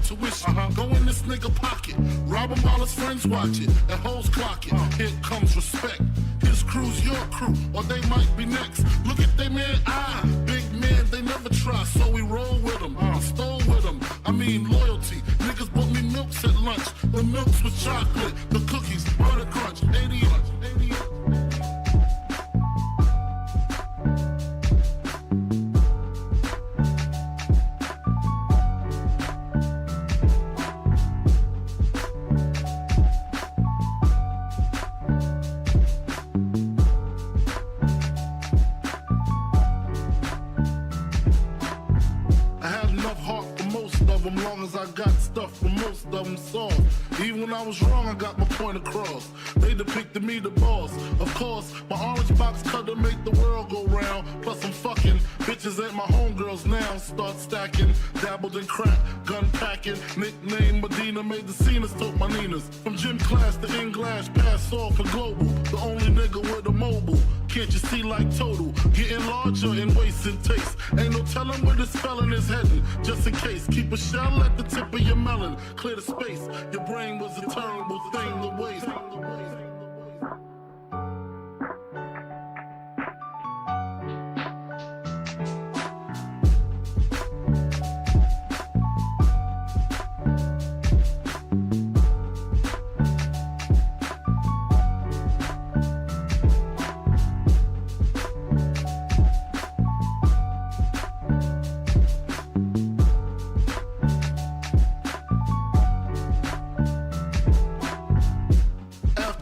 intuition. Go in this nigga pocket, rob him while his friends watch it, and hoes clock it. Here comes respect. His crew's your crew, or they might be next. Look at they man, big man, they never try, so we roll with them. Stole with them, I mean loyalty. Niggas bought me milks at lunch. The milks with chocolate, the cookies, butter crunch, 80 long as I got stuff for most of them soft. Even when I was wrong, I got my point across. They depicted me the boss. Of course, my orange box cutter make the world go round. Plus I'm fucking bitches ain't my homegirls now. Start stacking, dabbled in crack, gun packing. Nickname Medina, made the scenes, took my Ninas. From gym class to in-glass, pass off for global. The only nigga with a mobile. Can't you see like total? Getting larger in waist and taste. Ain't no telling where this felon is heading. Just in case, keep a shell at the tip of your melon. Clear the space. Your brain was a terrible thing to waste.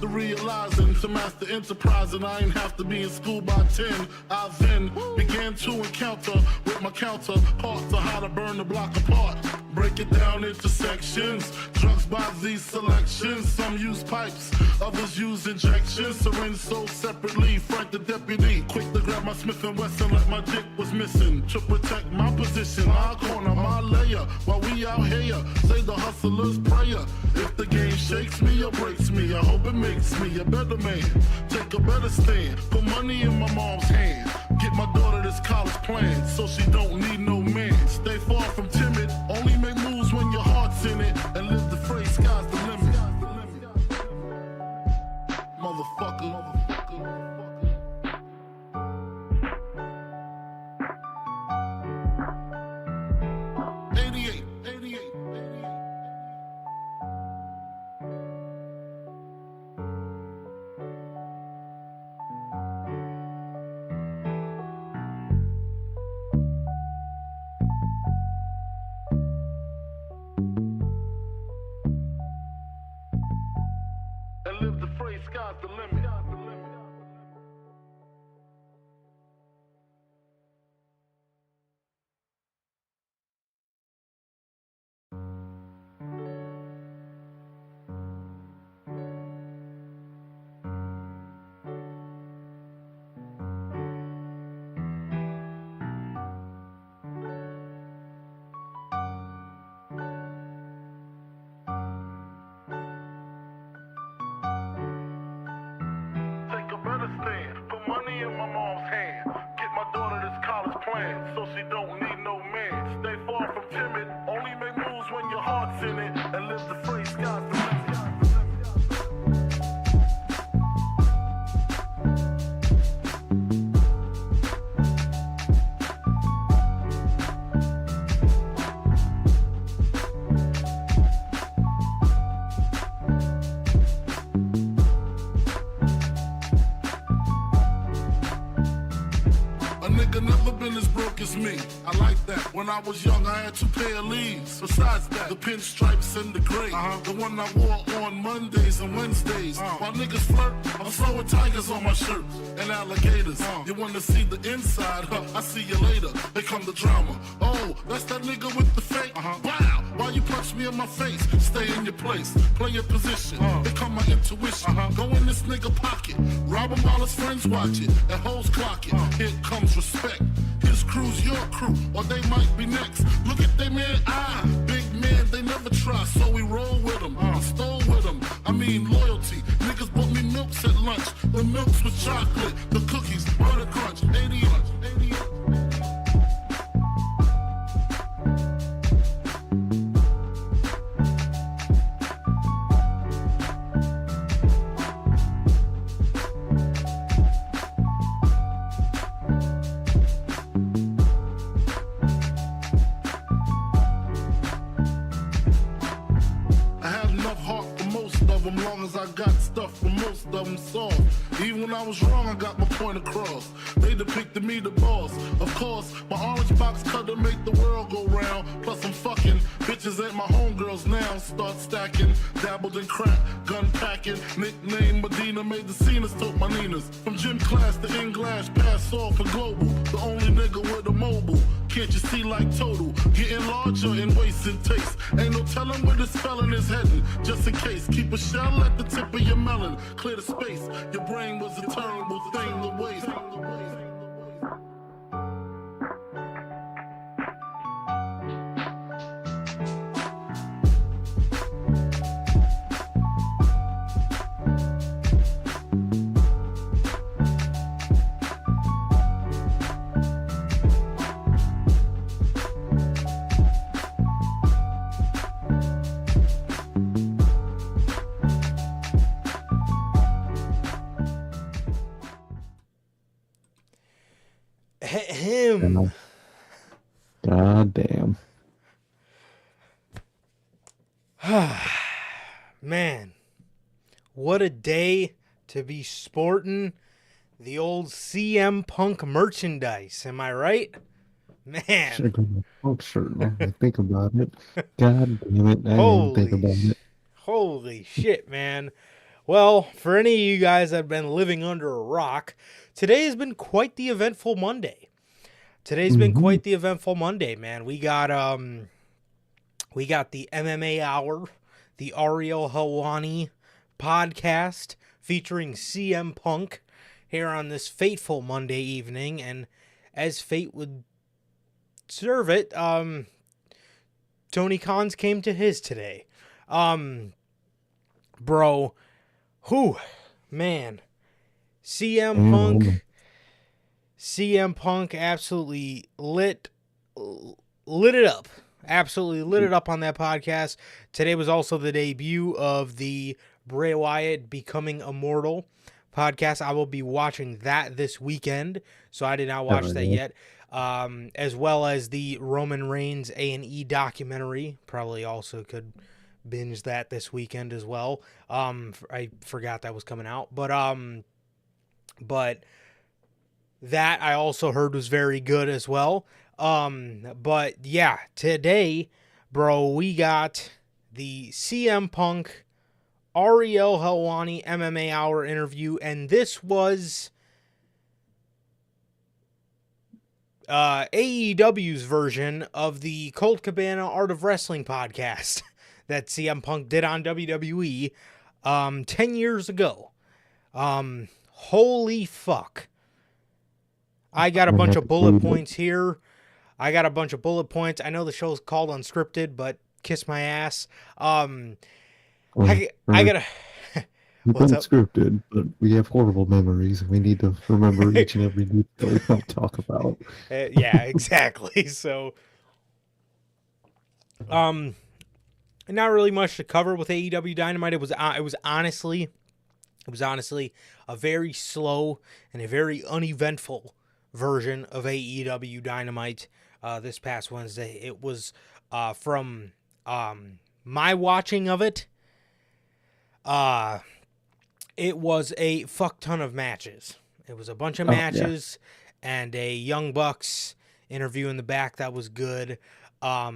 Realizing to master enterprise and I ain't have to be in school by 10. I then began to encounter with my counterparts on how to burn the block apart. Break it down into sections. Drugs by these selections. Some use pipes, others use injections. Syringe sold separately. Frank the deputy, quick to grab my Smith & Wesson like my dick was missing. To protect my position, my corner, my layer. While we out here, say the hustler's prayer. If the game shakes me or breaks me, I hope it makes me a better man. Take a better stand. Put money in my mom's hand. Get my daughter this college plan so she don't need no man. Stay far from timid. Only make moves when your heart's in it. And live the phrase, sky's the limit. Motherfucker. 88. And live the phrase, sky's the limit. Put money in my mom's hand. Get my daughter this college plan so she don't need no man. Stay far from timid. Only make moves when your heart's in it. And live the phrase, sky's the limit. Never been as broke as me. I like that. When I was young, I had 2 pair of leaves. Besides that, the pinstripes and the gray. The one I wore on Mondays and Wednesdays. While niggas flirt, I'm throwing tigers on my shirt and alligators. You wanna see the inside? I see you later. Here come the drama. Oh, that's that nigga with the fake. Wow, why you punch me in my face? Stay in your place, play your position. Here come my intuition. Go in this nigga pocket, rob him while his friends watch it, and hoes clock it. Here comes respect. His crew's your crew, or they might be next. Look at they man, big man, they never try, so we roll with them. Stole with them, I mean loyalty. Niggas bought me milks at lunch, the milks with chocolate, the cookies, butter crunch, 80. long as I got stuff from most of them soft. Even when I was wrong, I got my point across. They depicted me the boss. Of course, my orange box cut to make the world go round. Plus I'm fucking bitches ain't my homegirls now. Start stacking, dabbled in crack, gun packing. Nickname Medina, made the scenes, took my Ninas. From gym class to in-glass, pass off for global. The only nigga with a mobile. Can't you see like total? Getting larger in waist and taste. Ain't no telling where the spelling is heading. Just in case, keep a shell at the tip of your melon. Clear the space. Your brain was a terrible thing to waste. Him. God damn. Man, what a day to be sporting the old CM Punk merchandise. Am I right? Man. Should have gone with Punk shirt now. I think about it. God damn it. I didn't think about it. Holy shit, man. Well, for any of you guys that have been living under a rock, today has been quite the eventful Monday. Today's been quite the eventful Monday, man. We got the MMA Hour, the Ariel Helwani podcast featuring CM Punk here on this fateful Monday evening, and as fate would serve it, Tony Khan's came to his today. Bro, man, CM Punk absolutely lit it up. Absolutely lit it up on that podcast. Today was also the debut of the Bray Wyatt Becoming Immortal podcast. I will be watching that this weekend, so I did not watch that yet. As well as the Roman Reigns A&E documentary. Probably also could binge that this weekend as well. I forgot that was coming out, but that I also heard was very good as well. But yeah, today, bro, we got the CM Punk Ariel Helwani MMA Hour interview, and this was AEW's version of the Colt Cabana Art of Wrestling podcast that CM Punk did on WWE 10 years ago. Holy fuck. I got a bunch of bullet points here. I know the show's called Unscripted, but kiss my ass. I gotta... It's unscripted, but we have horrible memories, and we need to remember each and every detail we don't talk about. Yeah, exactly. So, not really much to cover with AEW Dynamite. It was honestly a very slow and a very uneventful version of AEW Dynamite this past Wednesday. It was from my watching of it. It was a fuck ton of matches. It was a bunch of matches and a Young Bucks interview in the back that was good. I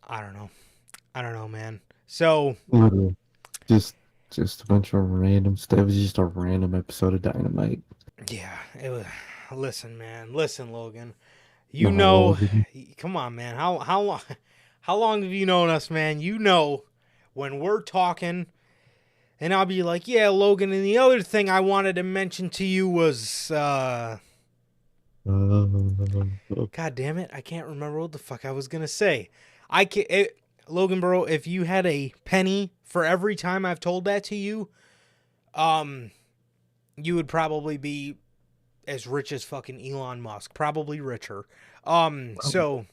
don't know, man. So just a bunch of random stuff. It was just a random episode of Dynamite. Yeah, it was. Listen, man. Listen, Logan. You know, come on, man. How long have you known us, man? You know, when we're talking, and I'll be like, yeah, Logan, and the other thing I wanted to mention to you was, God damn it, I can't remember what the fuck I was gonna say. Logan, bro, if you had a penny for every time I've told that to you, you would probably be as rich as fucking Elon Musk, probably richer. So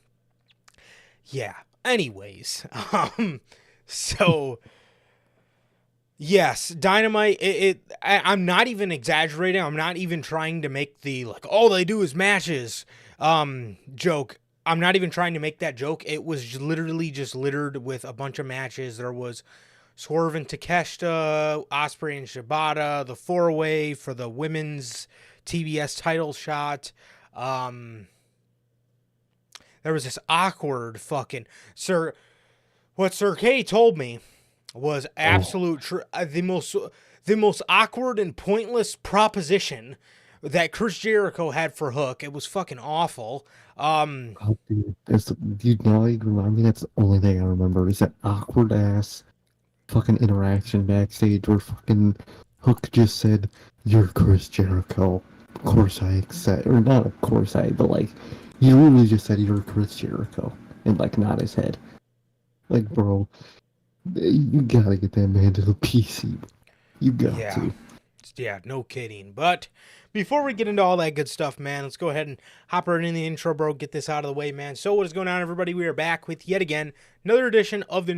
yeah. Anyways, so yes, Dynamite. I'm not even exaggerating. I'm not even trying to make the like all they do is matches joke. I'm not even trying to make that joke. It was literally just littered with a bunch of matches. There was Swerve and Takeshita, Osprey and Shibata, the 4-way for the women's TBS title shot. There was this awkward fucking what Sir K told me was absolute the most awkward and pointless proposition that Chris Jericho had for Hook. It was fucking awful. Oh, dude, you know, you remind me, that's the only thing I remember is that awkward ass fucking interaction backstage where fucking Hook just said, "You're Chris Jericho." Of course I accept, or not of course but like, he really just said, "You're Chris Jericho," and like nod his head. Like, bro, you gotta get that man to the PC. You got to. Yeah, no kidding. But before we get into all that good stuff, man, let's go ahead and hop right in the intro, bro. Get this out of the way, man. So what is going on, everybody? We are back with yet again another edition of the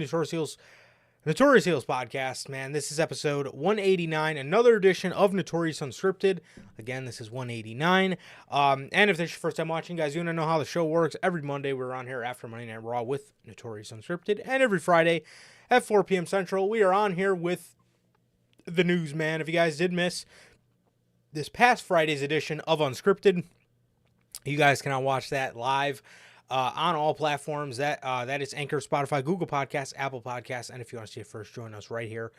Notorious Heels podcast, man. This is episode 189, another edition of Notorious Unscripted. Again, this is 189. And if this is your first time watching, guys, you want to know how the show works. Every Monday, we're on here after Monday Night Raw with Notorious Unscripted. And every Friday at 4 p.m. Central, we are on here with the news, man. If you guys did miss this past Friday's edition of Unscripted, you guys can now watch that live on all platforms. That is Anchor, Spotify, Google Podcasts, Apple Podcasts, and if you want to see it first, join us right here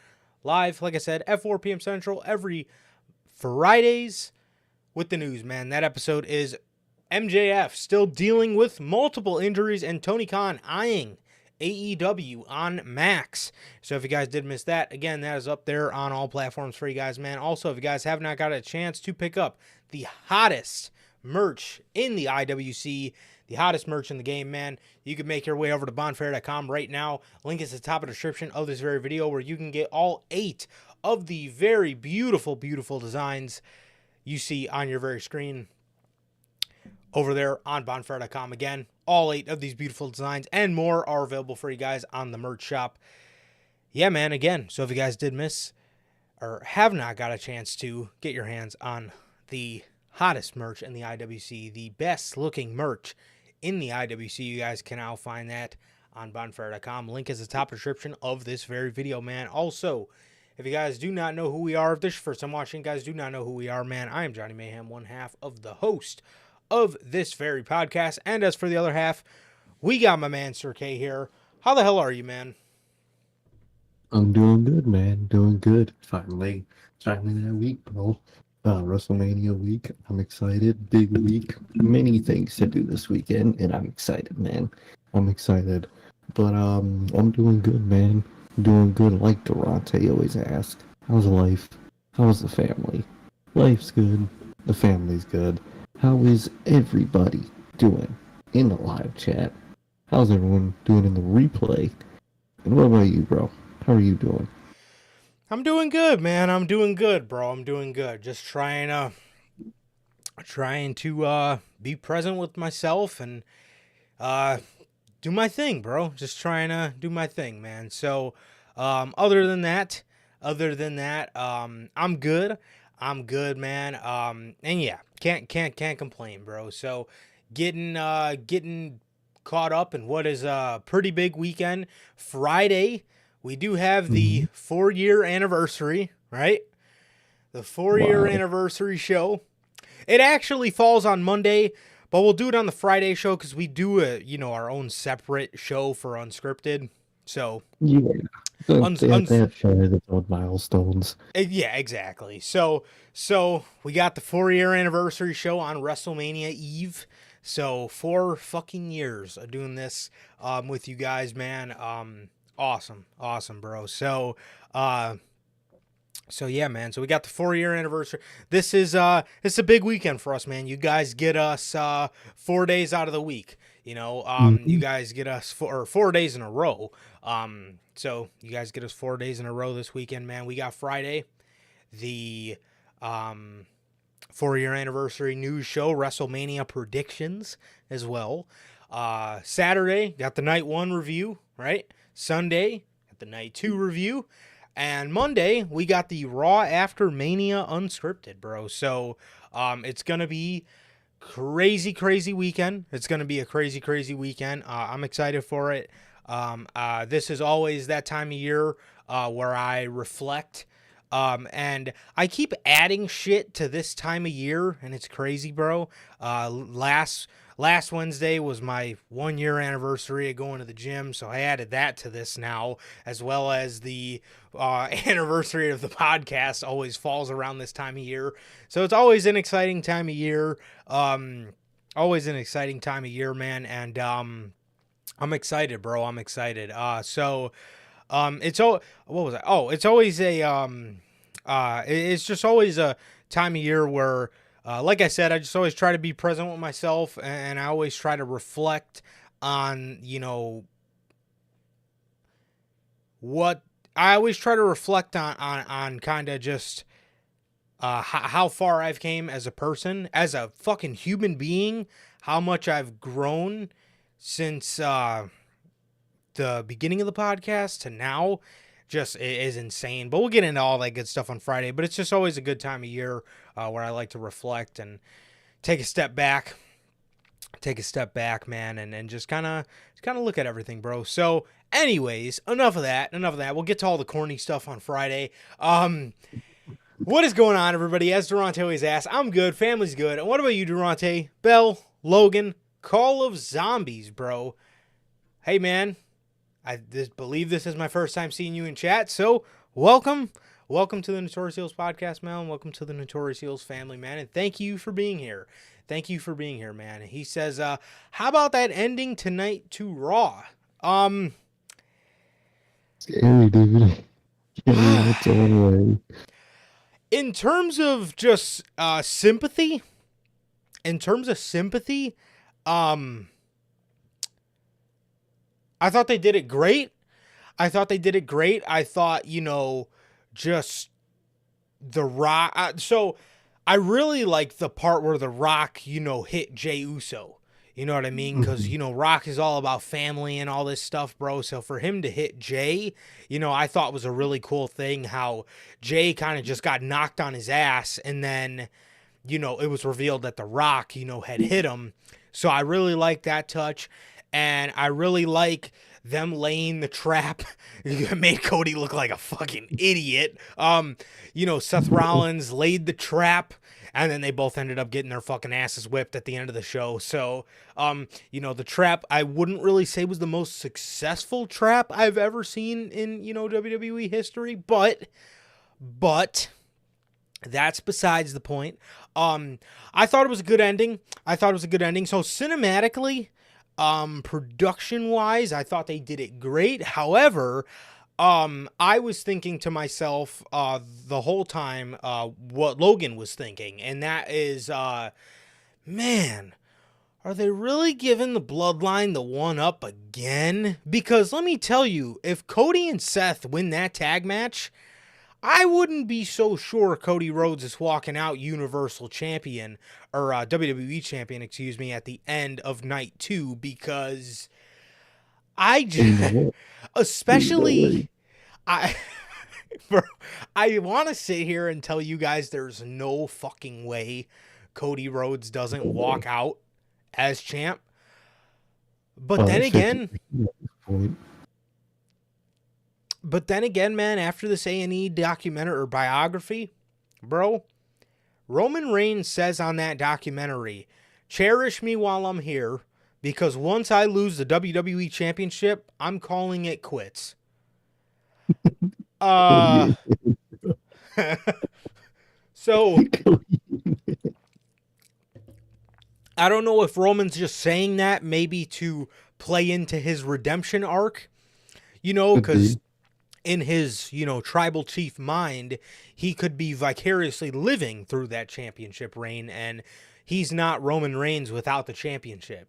live, like I said, at 4 p.m. Central every Fridays with the news, man. That episode is MJF still dealing with multiple injuries and Tony Khan eyeing AEW on Max. So if you guys did miss that, again, that is up there on all platforms for you guys, man. Also, if you guys have not got a chance to pick up the hottest merch in the IWC, the hottest merch in the game, man, you can make your way over to bonfire.com right now. Link is at the top of the description of this very video, where you can get all 8 of the very beautiful, beautiful designs you see on your very screen over there on bonfire.com. Again, all 8 of these beautiful designs and more are available for you guys on the merch shop. Yeah, man, again, so if you guys did miss or have not got a chance to get your hands on the hottest merch in the IWC, the best looking merch in the IWC, you guys can now find that on bonfire.com. Link is at the top of the description of this very video, man. Also, if you guys do not know who we are, if this is your first time watching, guys do not know who we are, man, I am Johnny Mayhem, one half of the host of this very podcast. And as for the other half, we got my man Sir K here. How the hell are you, man? I'm doing good, man. Doing good. Finally that week, bro. WrestleMania week. I'm excited. Big week. Many things to do this weekend, and I'm excited, man. I'm excited. But I'm doing good, man. Doing good. Like Durante always asks, how's life? How's the family? Life's good. The family's good. How is everybody doing in the live chat? How's everyone doing in the replay? And what about you, bro? How are you doing? I'm doing good, man. I'm doing good, bro. I'm doing good. Just trying to be present with myself and do my thing, bro. Just trying to do my thing, man. So other than that, I'm good. I'm good, man. And yeah, can't complain, bro. So getting caught up in what is a pretty big weekend. Friday, we do have the 4-year anniversary, right? The 4-year anniversary show. It actually falls on Monday, but we'll do it on the Friday show because we do our own separate show for Unscripted. So yeah, they have to share their own milestones. Yeah, exactly. So we got the 4-year anniversary show on WrestleMania Eve. So 4 fucking years of doing this with you guys, man. Awesome, bro. So yeah, man. So we got the 4-year anniversary. This is it's a big weekend for us, man. You guys get us 4 days out of the week. You guys get us 4 days in a row. So you guys get us 4 days in a row this weekend, man. We got Friday, the 4-year anniversary news show, WrestleMania predictions as well. Saturday, got the night 1 review, right? Sunday, got the night 2 review. And Monday, we got the Raw After Mania Unscripted, bro. So it's going to be crazy weekend. It's going to be a crazy weekend. I'm excited for it. This is always that time of year where I reflect. And I keep adding shit to this time of year, and it's crazy, bro. Last Wednesday was my 1 year anniversary of going to the gym, so I added that to this now, as well as the anniversary of the podcast always falls around this time of year. So it's always an exciting time of year. Always an exciting time of year, man. And I'm excited, bro. I'm excited. It's what was that? Oh, it's always it's just always a time of year where, like I said, I just always try to be present with myself, and I always try to reflect on, what I always try to reflect on kind of just how far I've came as a person, as a fucking human being, how much I've grown since the beginning of the podcast to now. Just is insane. But we'll get into all that good stuff on Friday. But it's just always a good time of year where I like to reflect and take a step back, man, and just kind of look at everything, bro. So anyways, enough of that. We'll get to all the corny stuff on Friday. What is going on, everybody? As Durante always asks, I'm good. Family's good. And what about you, Durante? Bell, Logan, Call of Zombies, bro. Hey, man. I believe this is my first time seeing you in chat, so welcome. Welcome to the Notorious Heels podcast, man. Welcome to the Notorious Heels family, man, and thank you for being here. Thank you for being here, man. He says, how about that ending tonight to Raw? Scary, dude. Its own way. In terms of just sympathy, I thought they did it great. I thought, just The Rock. So I really like the part where The Rock, hit Jey Uso. You know what I mean? Because, Rock is all about family and all this stuff, bro. So for him to hit Jey, I thought was a really cool thing how Jey kind of just got knocked on his ass. And then, it was revealed that The Rock, had hit him. So I really like that touch. And I really like them laying the trap. It made Cody look like a fucking idiot. Seth Rollins laid the trap, and then they both ended up getting their fucking asses whipped at the end of the show. So, the trap, I wouldn't really say was the most successful trap I've ever seen in, WWE history, but that's besides the point. I thought it was a good ending. So cinematically, production wise, I thought they did it great. However, I was thinking to myself, the whole time, what Logan was thinking. And that is, man, are they really giving the Bloodline the one up again? Because let me tell you, if Cody and Seth win that tag match, I wouldn't be so sure Cody Rhodes is walking out Universal Champion, or WWE Champion, at the end of night 2, because I just, especially, I want to sit here and tell you guys there's no fucking way Cody Rhodes doesn't walk out as champ. But then again... But then again, man, after this A&E documentary or biography, bro, Roman Reigns says on that documentary, cherish me while I'm here, because once I lose the WWE Championship, I'm calling it quits. So, I don't know if Roman's just saying that maybe to play into his redemption arc, because... in his, tribal chief mind, he could be vicariously living through that championship reign, and he's not Roman Reigns without the championship,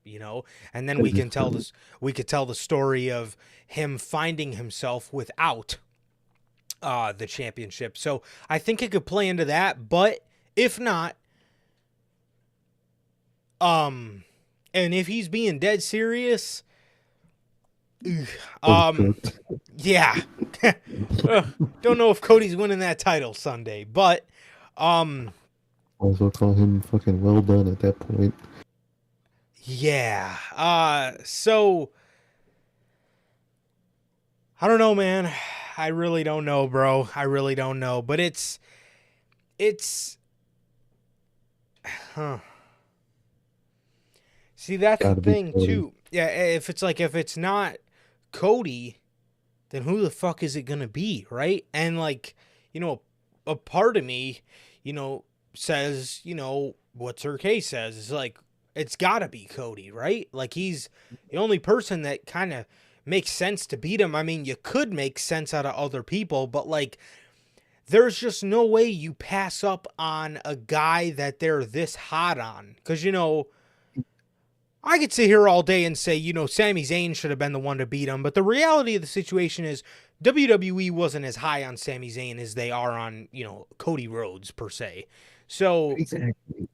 and then we could tell the story of him finding himself without the championship. So I think it could play into that, but if not, and if he's being dead serious, yeah. Don't know if Cody's winning that title Sunday, but also call him fucking well done at that point. Yeah. So I don't know, man. I really don't know, bro. I really don't know. But it's huh. See, that's the Gotta be thing Cody. too. Yeah, if it's not Cody, then who the fuck is it gonna be, right? And like, a part of me, says, what Sir K says is like, it's gotta be Cody, right? Like he's the only person that kind of makes sense to beat him. I mean, you could make sense out of other people, but like, there's just no way you pass up on a guy that they're this hot on. Because, I could sit here all day and say, Sami Zayn should have been the one to beat him. But the reality of the situation is WWE wasn't as high on Sami Zayn as they are on, Cody Rhodes, per se. So, Exactly.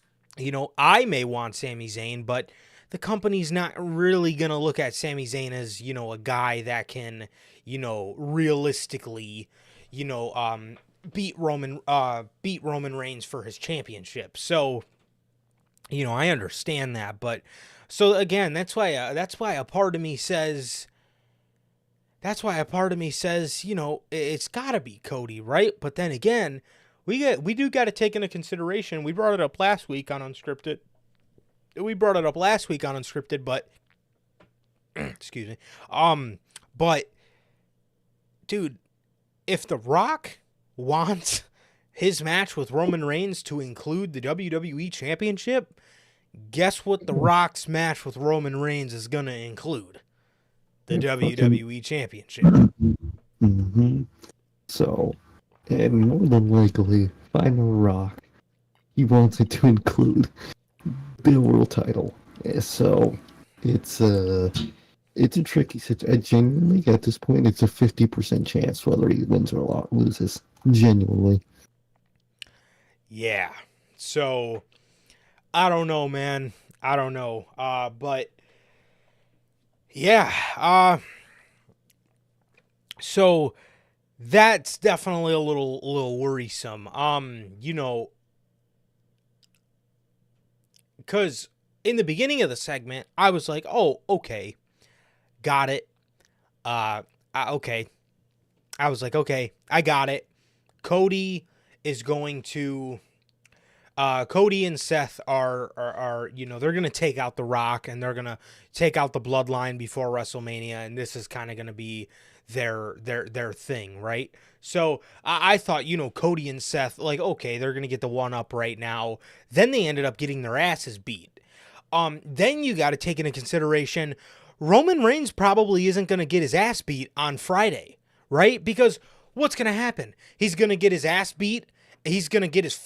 I may want Sami Zayn, but the company's not really going to look at Sami Zayn as, a guy that can, realistically, beat Roman Reigns for his championship. So, I understand that, but so again, that's why a part of me says it's got to be Cody, right? But then again, we do got to take into consideration. We brought it up last week on Unscripted. But excuse me. But dude, if The Rock wants his match with Roman Reigns to include the WWE Championship, guess what The Rock's match with Roman Reigns is going to include? The WWE Championship. Mm-hmm. So, and more than likely, if I know Rock, he wants it to include the world title. So, it's a tricky situation. Genuinely, at this point, it's a 50% chance whether he wins or loses. Genuinely. Yeah. So, I don't know, man. I don't know. But yeah. So that's definitely a little worrisome. Because in the beginning of the segment, I was like, oh, okay, got it. Okay. I was like, okay, I got it. Cody is going to. Cody and Seth are they're gonna take out The Rock and they're gonna take out the Bloodline before WrestleMania, and this is kind of gonna be their thing, right? So I thought, Cody and Seth, like, okay, they're gonna get the one up right now. Then they ended up getting their asses beat. Then you got to take into consideration Roman Reigns probably isn't gonna get his ass beat on Friday, right? Because what's gonna happen? He's gonna get his ass beat. He's gonna get his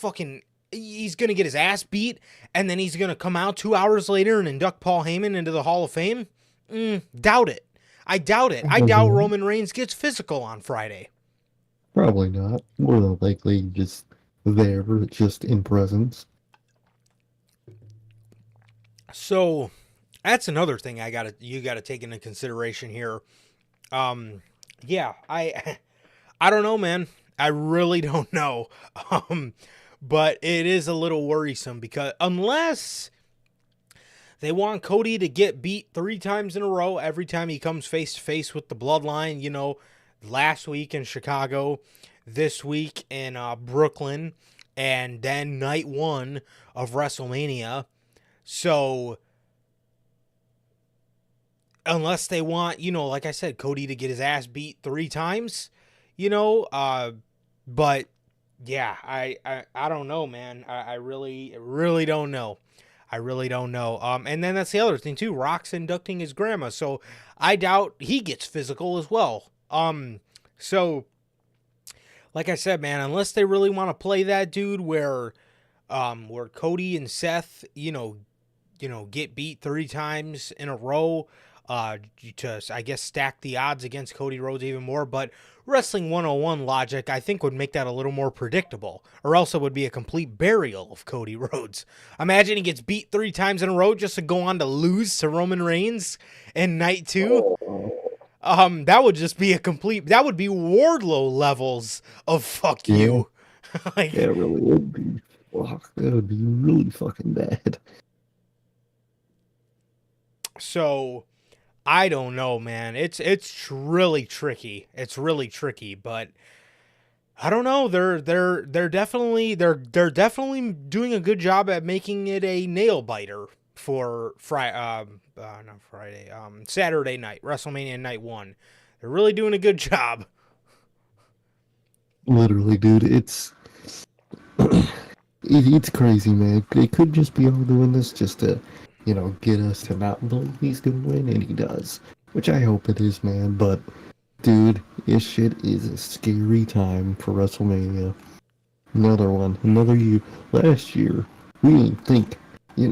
ass beat, and then he's going to come out 2 hours later and induct Paul Heyman into the Hall of Fame? Doubt it. I doubt it. I doubt Roman Reigns gets physical on Friday. Probably not. More than likely, just there, just in presence. So, that's another thing you gotta take into consideration here. Yeah, I don't know, man. I really don't know. But it is a little worrisome because unless they want Cody to get beat 3 times in a row every time he comes face to face with the Bloodline, last week in Chicago, this week in Brooklyn, and then night 1 of WrestleMania. So unless they want, like I said, Cody to get his ass beat 3 times, but yeah, I don't know, man. I really don't know. I really don't know. And then that's the other thing too. Rock's inducting his grandma, so I doubt he gets physical as well. So like I said, man, unless they really want to play that dude where Cody and Seth, get beat 3 times in a row, to, I guess, stack the odds against Cody Rhodes even more. But Wrestling 101 logic, I think, would make that a little more predictable, or else it would be a complete burial of Cody Rhodes. Imagine he gets beat 3 times in a row just to go on to lose to Roman Reigns in night 2. That would just be that would be Wardlow levels of fuck you. Yeah, it really would be. Fuck, that would be really fucking bad. So, I don't know, man. It's really tricky. It's really tricky, but I don't know. They're definitely doing a good job at making it a nail biter for not Friday, Saturday night, WrestleMania night 1. They're really doing a good job. Literally, dude, it's crazy, man. They could just be all doing this just to, get us to not believe he's gonna win, and he does. Which I hope it is, man. But, dude, this shit is a scary time for WrestleMania. Another one, another year. Last year, we didn't think, he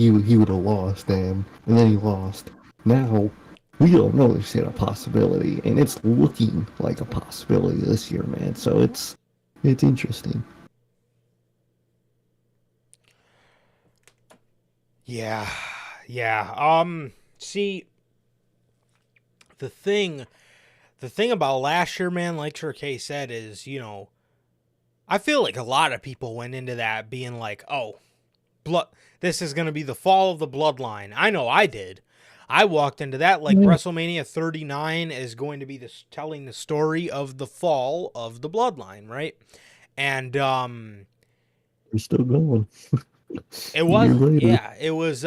would have lost, and then he lost. Now, we don't know there's still a possibility, and it's looking like a possibility this year, man. So it's interesting. Yeah. See, the thing about last year, man, like Sir K said, is, I feel like a lot of people went into that being like, oh, this is going to be the fall of the bloodline. I know I did. I walked into that like WrestleMania 39 is going to be telling the story of the fall of the bloodline, right? And We're still going. it was, yeah, it was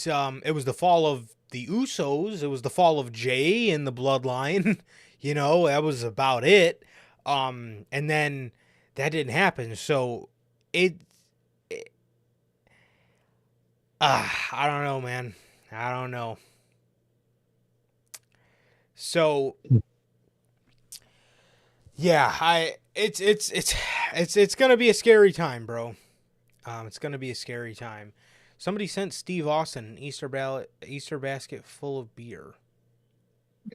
the fall of the Usos. It was the fall of Jay in the bloodline. That was about it. And then that didn't happen. So I don't know, man. I don't know. So yeah, it's gonna be a scary time, bro. It's gonna be a scary time. Somebody sent Steve Austin an Easter basket full of beer.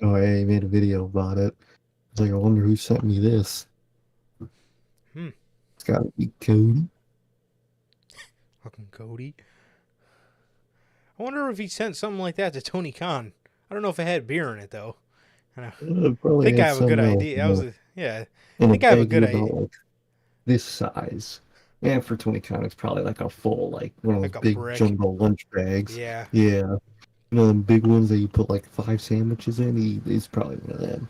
Oh, I made a video about it. I was like, I wonder who sent me this. It's gotta be Cody. Fucking Cody. I wonder if he sent something like that to Tony Khan. I don't know if it had beer in it though. I think I have a good idea. I think I have a good idea. Like this size. And for Tony Khan, it's probably like a full, like one of those big brick. jumbo lunch bags. Yeah. Yeah. Them big ones that you put like 5 sandwiches in. He's probably one of them.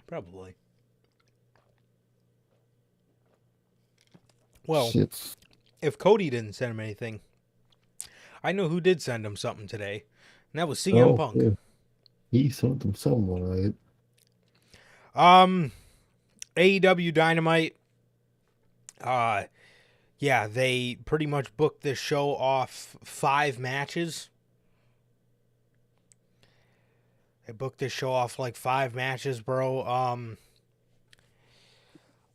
Probably. Well, if Cody didn't send him anything, I know who did send him something today, and that was CM Punk. Yeah. He sent him something, right? AEW Dynamite. Yeah, they pretty much booked this show off 5 matches. They booked this show off like 5 matches, bro.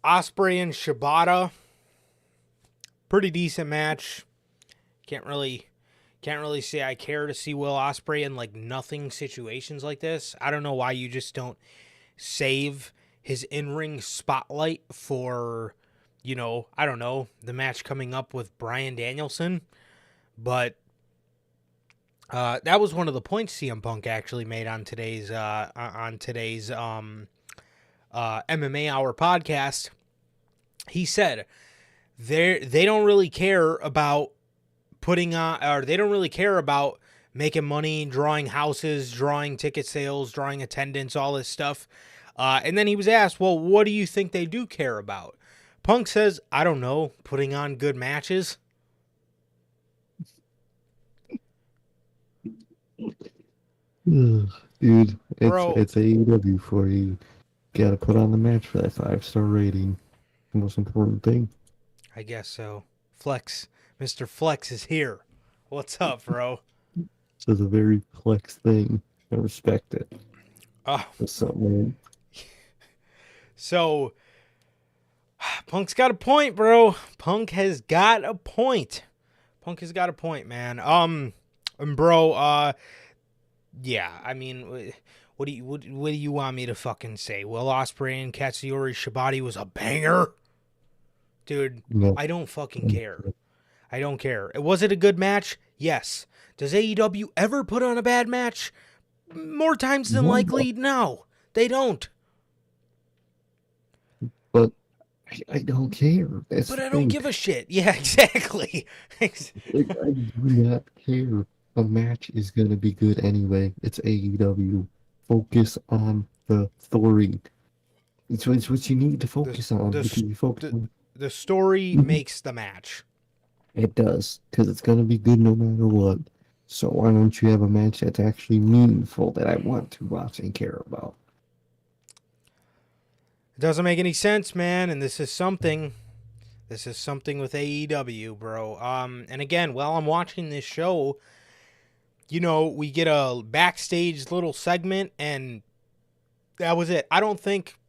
Ospreay and Shibata. Pretty decent match. Can't really say I care to see Will Ospreay in like nothing situations like this. I don't know why you just don't save his in-ring spotlight for, I don't know, the match coming up with Bryan Danielson. But that was one of the points CM Punk actually made on today's MMA Hour podcast. He said they don't really care about they don't really care about making money, drawing houses, drawing ticket sales, drawing attendance, all this stuff. And then he was asked, well, what do you think they do care about? Punk says, I don't know, putting on good matches. Dude, it's AEW for you. Gotta put on the match for that 5-star rating. The most important thing. I guess so. Flex. Mr. Flex is here. What's up, bro? This is a very flex thing. I respect it. Oh. What's up, man? So, Punk's got a point, bro. Punk has got a point. Man. And bro, yeah, I mean, what do you want me to fucking say? Will Ospreay and Katsuyori Shibata was a banger? Dude, no. I don't fucking care. I don't care. Was it a good match? Yes. Does AEW ever put on a bad match? More times than likely, no. They don't. But I don't care. But I don't give a shit. Yeah, exactly. I do not care A match is gonna be good anyway. It's AEW. Focus on the story. It's what you need to The focus on because you focus the on the story makes the match. it does because it's gonna be good no matter what. So why don't you have a match that's actually meaningful that I want to watch and care about? It doesn't make any sense, man, and this is something. This is something with AEW, bro. And again, while I'm watching this show, we get a backstage little segment, and that was it. I don't think,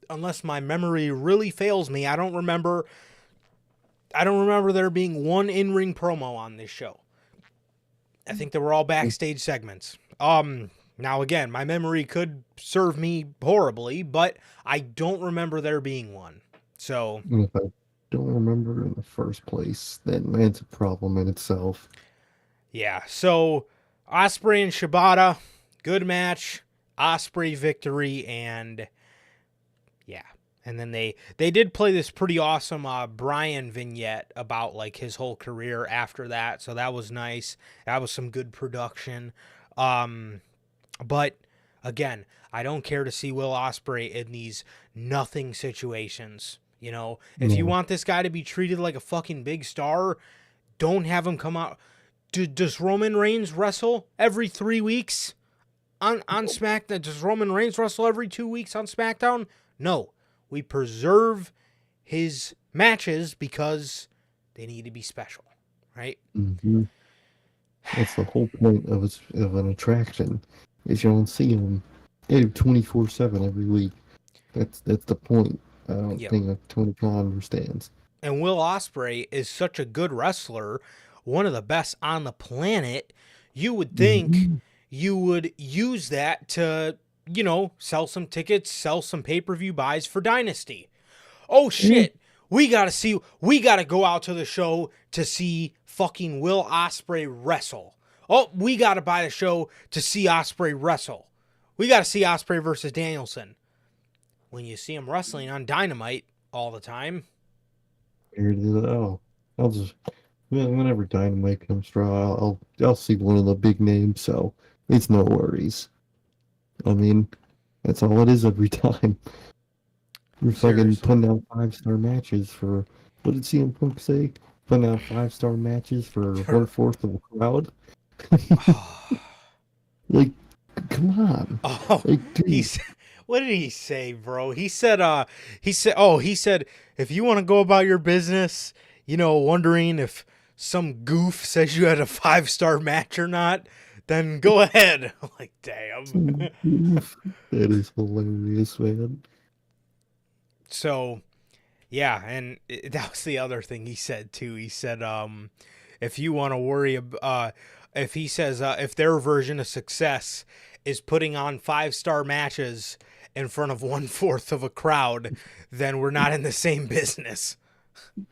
unless my memory really fails me, I don't remember there being one in-ring promo on this show. I think they were all backstage segments. Now again, my memory could serve me horribly, but I don't remember there being one. So, And if I don't remember in the first place, then that's a problem in itself. yeah. So, Osprey and Shibata, good match. Osprey victory, and yeah. And then they did play this pretty awesome Brian vignette about like his whole career after that. So that was nice. That was some good production. But again, I don't care to see Will Ospreay in these nothing situations. If you want this guy to be treated like a fucking big star, don't have him come out. Does Roman Reigns wrestle every 3 weeks on SmackDown? Does Roman Reigns wrestle every 2 weeks on SmackDown? No. We preserve his matches because they need to be special, right? Mm-hmm. That's the whole point of an attraction. Is you don't see him 24/7 every week. That's the point. I don't think Tony Khan understands. And Will Ospreay is such a good wrestler, one of the best on the planet. You would think you would use that to, sell some tickets, sell some pay-per-view buys for Dynasty. Oh shit, we gotta go out to the show to see fucking Will Ospreay wrestle. Oh, we gotta buy the show to see Ospreay wrestle. We gotta see Ospreay versus Danielson. When you see him wrestling on Dynamite all the time. I'll just whenever Dynamite comes through, I'll see one of the big names, so it's no worries. I mean, that's all it is every time. We're fucking putting out 5-star matches for, what did CM Punk say? Putting out 5-star matches for 1/4 of the crowd. Like, come on. Oh, like, dude. What did he say, bro? He said, if you want to go about your business, wondering if some goof says you had a 5-star match or not, then go ahead. I'm like, damn. That is hilarious, man. So, yeah, and that was the other thing he said too. He said, if you want to worry about, if their version of success is putting on 5-star matches in front of 1/4 of a crowd, then we're not in the same business.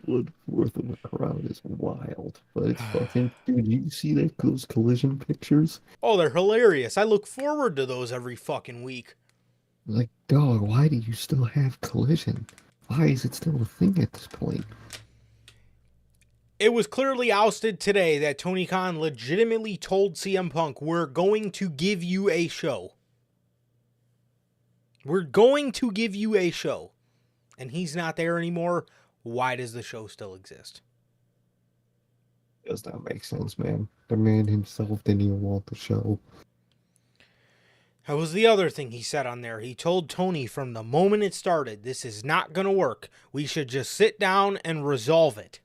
1/4 of a crowd is wild, but it's fucking, dude, you see those collision pictures? Oh, they're hilarious. I look forward to those every fucking week. Like, dog, why do you still have collision? Why is it still a thing at this point? It was clearly ousted today that Tony Khan legitimately told CM Punk, we're going to give you a show. We're going to give you a show. And he's not there anymore. Why does the show still exist? Does not make sense, man. The man himself didn't even want the show. That was the other thing he said on there. He told Tony from the moment it started, this is not going to work. We should just sit down and resolve it.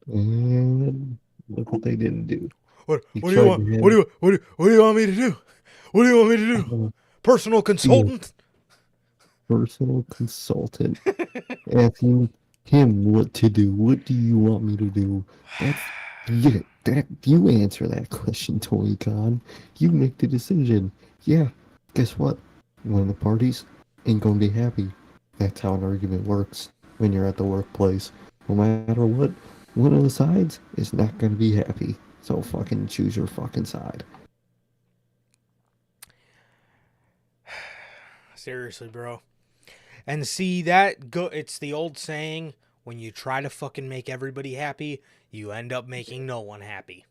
And look what they didn't do. What do you want me to do? What do you want me to do? Personal consultant? Personal consultant. Asking him what to do. What do you want me to do? You answer that question, Tony Khan. You make the decision. Yeah, guess what? One of the parties ain't gonna be happy. That's how an argument works when you're at the workplace. No matter what, one of the sides is not gonna be happy. So fucking choose your fucking side. Seriously, bro. And see, it's the old saying, when you try to fucking make everybody happy, you end up making no one happy.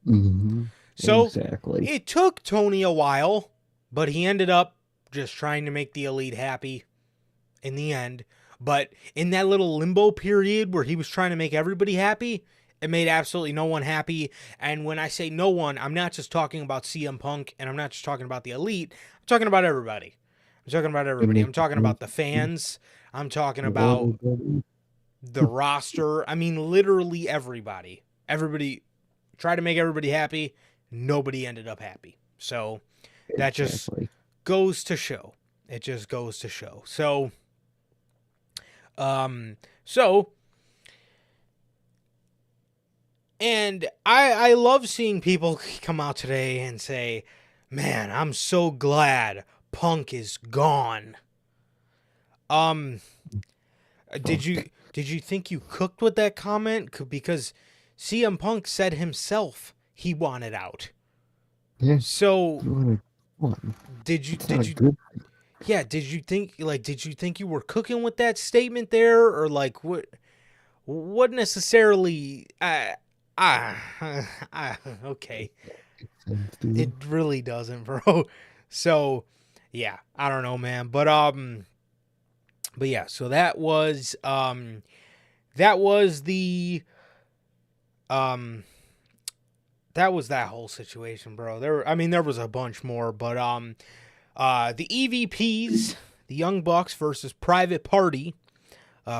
Hmm. So Exactly. it took Tony a while, but he ended up just trying to make the Elite happy in the end. But in that little limbo period where he was trying to make everybody happy, it made absolutely no one happy. And when I say no one, I'm not just talking about CM Punk and I'm not just talking about the Elite. I'm talking about everybody. I'm talking about the fans. I'm talking about the roster. I mean, literally everybody. Everybody tried to make everybody happy. Nobody ended up happy. So that just Exactly. goes to show. It just goes to show. So, and I love seeing people come out today and say, "Man, I'm so glad Punk is gone." Um, did you think you cooked with that comment? Because CM Punk said himself he wanted out. Yeah. So One. did you It's not a good. yeah, did you think you were cooking with that statement there, or like what necessarily okay. Sense, dude. It really doesn't, bro. So, yeah, I don't know, man. But yeah, so that was the that was that whole situation, bro. There was a bunch more, but the EVPs, the Young Bucks versus Private Party,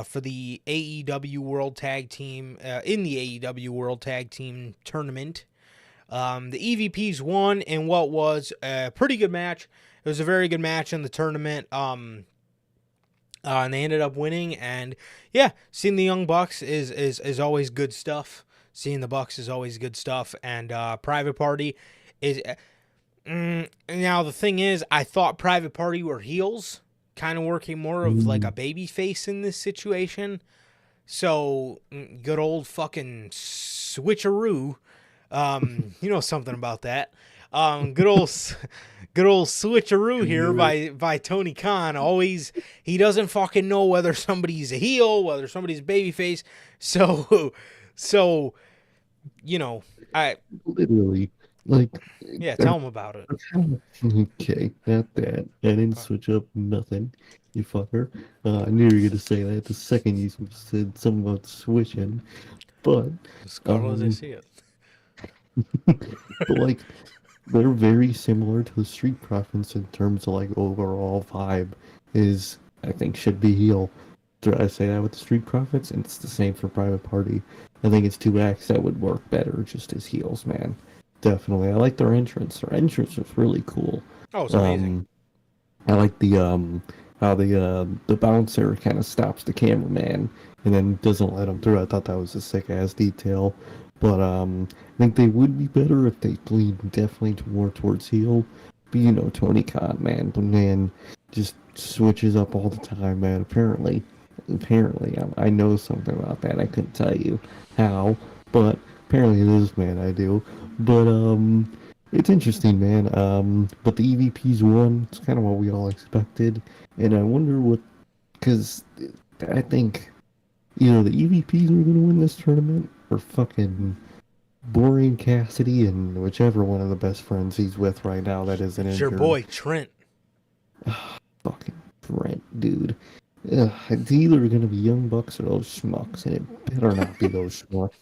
for the AEW World Tag Team, in the AEW World Tag Team Tournament. The EVPs won in what was a pretty good match. It was a very good match in the tournament. And they ended up winning. And yeah, seeing the Young Bucks is always good stuff. Seeing the Bucks is always good stuff. And Private Party is. Now the thing is, I thought Private Party were heels, kind of working more of like a baby face in this situation. So good old fucking switcheroo. You know something about that. Good old switcheroo here by Tony Khan. Always, he doesn't fucking know whether somebody's a heel, whether somebody's a babyface. So, you know, Literally, like. yeah, tell him about it. Okay, not that. I didn't switch up nothing. You fucker. I knew you were gonna say that the second you said something about switching, but As color as I see it. but like they're very similar to the Street Profits in terms of like overall vibe. Is I think should be heel. Did I say that with the Street Profits? And it's the same for Private Party. I think it's two acts that would work better just as heels, man. Definitely. I like their entrance. Their entrance was really cool. Oh, it's amazing. I like the how the bouncer kind of stops the cameraman and then doesn't let him through. I thought that was a sick ass detail. But I think they would be better if they leaned definitely more towards heel. But you know Tony Khan, man, the man just switches up all the time, man. Apparently, I know something about that. I couldn't tell you how, but apparently this man I do. But it's interesting, man. But the EVPs won. It's kind of what we all expected, and I wonder what, because I think the EVPs are gonna win this tournament, or fucking Boring Cassidy and whichever one of the best friends he's with right now that isn't It's injured. your boy Trent. Fucking Trent, dude. It's either gonna be Young Bucks or those schmucks, and it better not be those schmucks.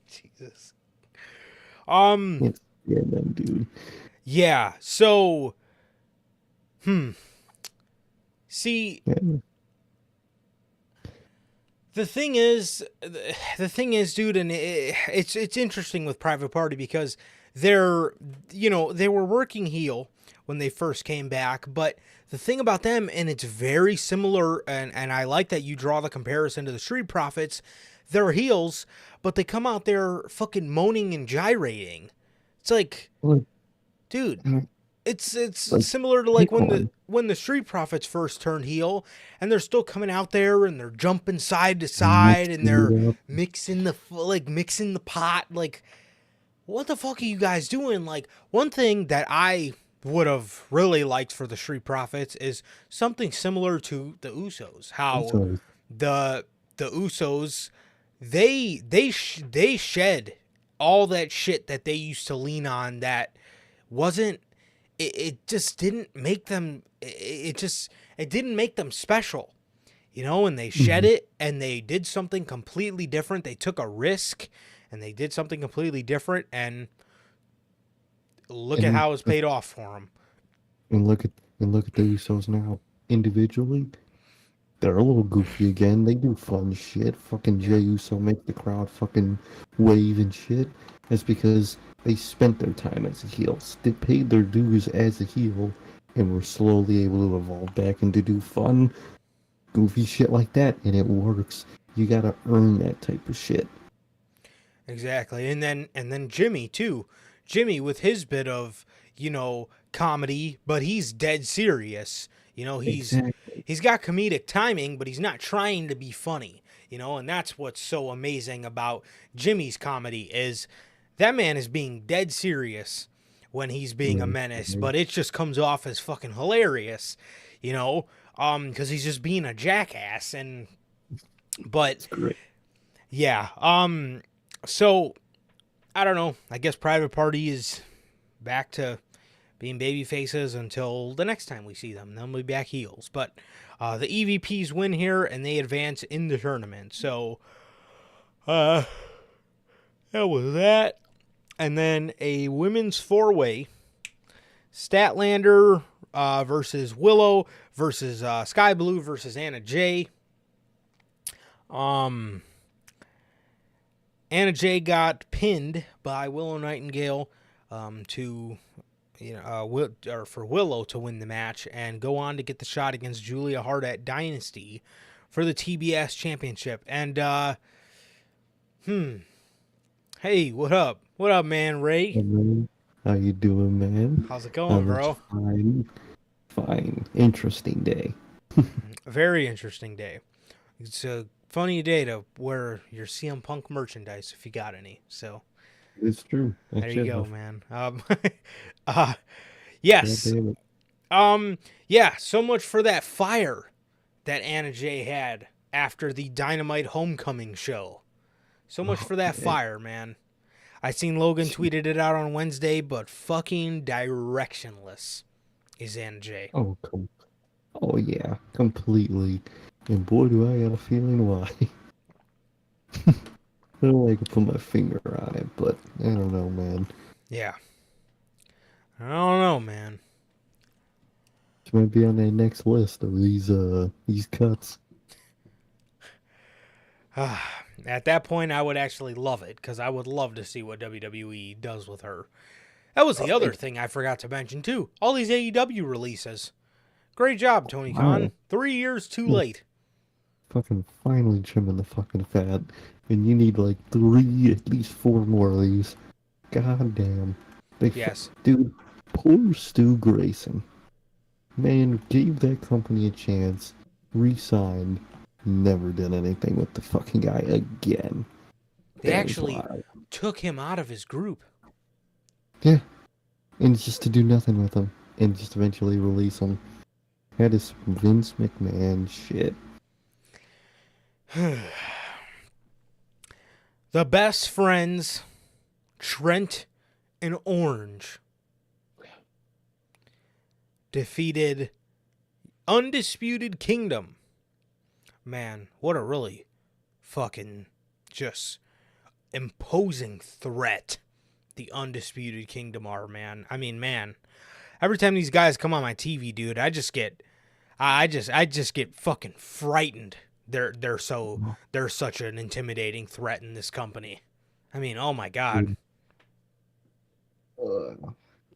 Jesus. It's them, dude. Yeah. So. See. Yeah. The thing is, dude, and it's interesting with Private Party because they were working heel when they first came back, but the thing about them, and it's very similar, and I like that you draw the comparison to the Street Profits, they're heels, but they come out there fucking moaning and gyrating. It's like, dude, it's Like, similar to like pick one. when the Street Profits first turned heel, and they're still coming out there and they're jumping side to side and they're mixing the pot. Like, what the fuck are you guys doing? Like, one thing that I would have really liked for the Street Profits is something similar to the Usos. How the Usos they shed all that shit that they used to lean on that wasn't, it just didn't make them, it didn't make them special, you know, and they shed it and they did something completely different. They took a risk and they did something completely different, and look at how it's paid off for them. And look at the Usos now. Individually, they're a little goofy again. They do fun shit. Fucking Jey Uso make the crowd fucking wave and shit. That's because they spent their time as a heel. They paid their dues as a heel and were slowly able to evolve back into do fun, goofy shit like that, and it works. You gotta earn that type of shit. Exactly. And then Jimmy too. Jimmy with his bit of, you know, comedy, but he's dead serious. You know, he's got comedic timing, but he's not trying to be funny, you know, and that's what's so amazing about Jimmy's comedy is that man is being dead serious when he's being a menace, but it just comes off as fucking hilarious, you know, because he's just being a jackass. And but yeah, so I don't know, I guess Private Party is back to being baby faces until the next time we see them. They'll be back heels. But the EVPs win here, and they advance in the tournament. So, that was that. And then a women's four-way. Statlander versus Willow versus Sky Blue versus Anna Jay. Anna Jay got pinned by Willow Nightingale for Willow to win the match and go on to get the shot against Julia Hart at Dynasty for the TBS Championship. And, hey, what up? What up, man, Ray? How you doing, man? How's it going, bro? Fine. Interesting day. Very interesting day. It's a funny day to wear your CM Punk merchandise if you got any, so... It's true. There you go, man. Yes. Yeah, so much for that fire that Anna Jay had after the Dynamite Homecoming show. So much for that fire, man. I seen Logan tweeted it out on Wednesday, but fucking directionless is Anna Jay. Oh yeah, completely. And boy, do I got a feeling why. I don't like to put my finger on it, but I don't know, man. Yeah. I don't know, man. She might be on that next list of these cuts. At that point, I would actually love it, because I would love to see what WWE does with her. That was the other thing I forgot to mention, too. All these AEW releases. Great job, Tony Khan. 3 years too late. Fucking finally trimming the fucking fat. And you need like 3, at least 4 more of these. God damn. Yes. Dude, poor Stu Grayson. Man, gave that company a chance. Re-signed. Never did anything with the fucking guy again. They actually took him out of his group. Yeah. And just to do nothing with him. And just eventually release him. That is Vince McMahon shit. The best friends, Trent and Orange, defeated Undisputed Kingdom. Man, what a really fucking just imposing threat the Undisputed Kingdom are, man. I mean, man, every time these guys come on my TV, dude, I just get fucking frightened. They're such an intimidating threat in this company. I mean, oh my god.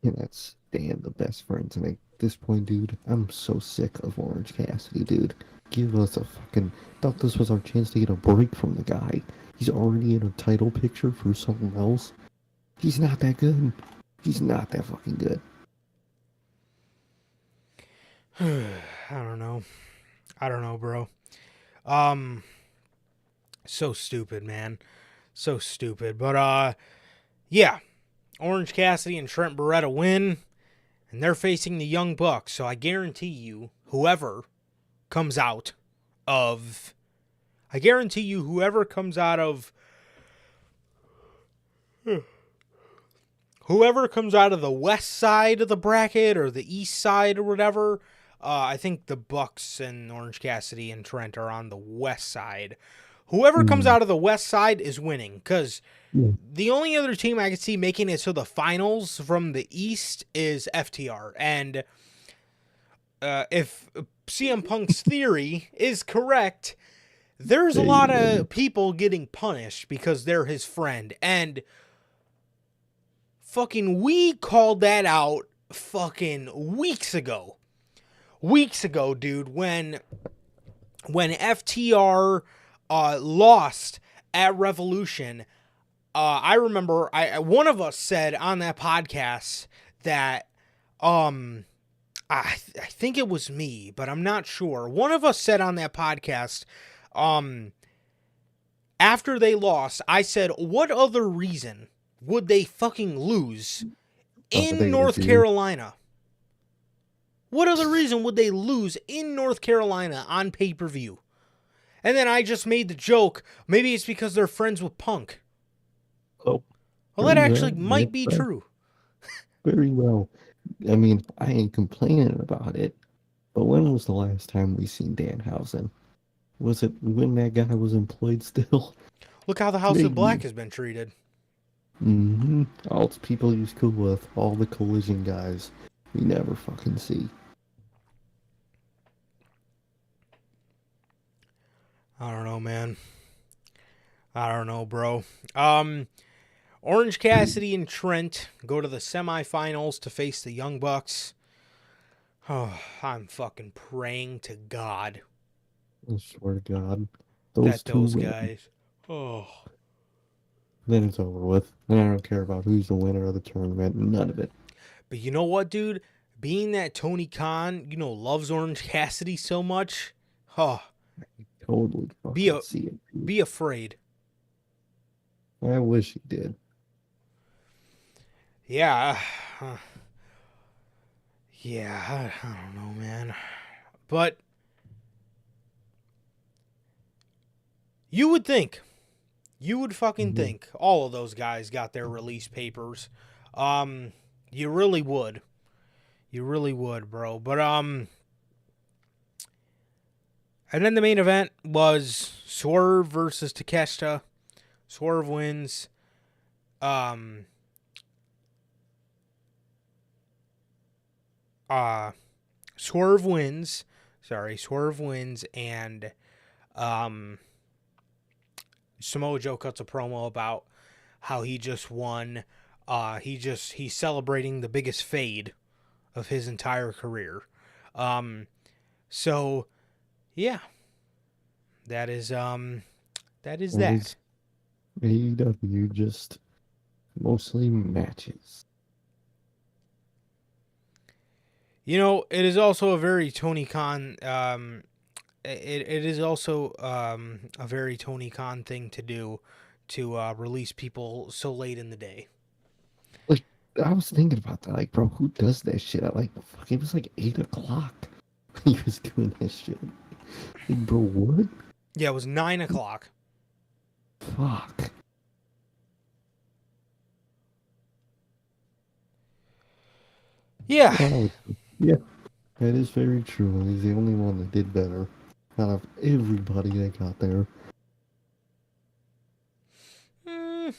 That's stand the best friends, and at this point, dude, I'm so sick of Orange Cassidy, dude. Give us a fucking... Thought this was our chance to get a break from the guy. He's already in a title picture for something else. He's not that good. He's not that fucking good. I don't know, bro. So stupid, man. So stupid. But, yeah. Orange Cassidy and Trent Beretta win, and they're facing the Young Bucks. So I guarantee you, whoever comes out of Whoever comes out of the west side of the bracket or the east side or whatever, I think the Bucks and Orange Cassidy and Trent are on the west side. Whoever comes out of the west side is winning, because the only other team I could see making it to the finals from the east is FTR. And if CM Punk's theory is correct, there's a lot of people getting punished because they're his friend. And fucking we called that out fucking weeks ago. Weeks ago, dude, when FTR lost at Revolution, I remember one of us said on that podcast that I think it was me, but I'm not sure. One of us said on that podcast, after they lost, I said, what other reason would they fucking lose in North Carolina? What other reason would they lose in North Carolina on pay-per-view? And then I just made the joke, maybe it's because they're friends with Punk. Oh. Well, that actually might be true. Very well. I mean, I ain't complaining about it, but when was the last time we seen Danhausen? Was it when that guy was employed still? Look how the House of Black has been treated. Mm-hmm. All the people he's cool with, all the collision guys, we never fucking see. I don't know, man. I don't know, bro. Orange Cassidy and Trent go to the semifinals to face the Young Bucks. Oh, I'm fucking praying to God. I swear to God. Those guys. Oh. Then it's over with. And I don't care about who's the winner of the tournament. None of it. But you know what, dude? Being that Tony Khan, loves Orange Cassidy so much, Totally fucking see it. Be afraid. I wish he did. Yeah. Yeah, I don't know, man. But you would think. You would fucking think all of those guys got their release papers. You really would. You really would, bro. But, and then the main event was Swerve versus Takeshita. Swerve wins. Swerve wins. Swerve wins, and Samoa Joe cuts a promo about how he just won. He's celebrating the biggest fade of his entire career. So yeah. That is that. AEW just mostly matches. It is also a very Tony Khan. It is also a very Tony Khan thing to do, to release people so late in the day. Like, I was thinking about that. Like, bro, who does that shit at it was like 8 o'clock. He was doing that shit. Like, bro, what? Yeah, it was 9 o'clock. Fuck. Yeah. Yeah, that is very true. He's the only one that did better out of everybody that got there. Let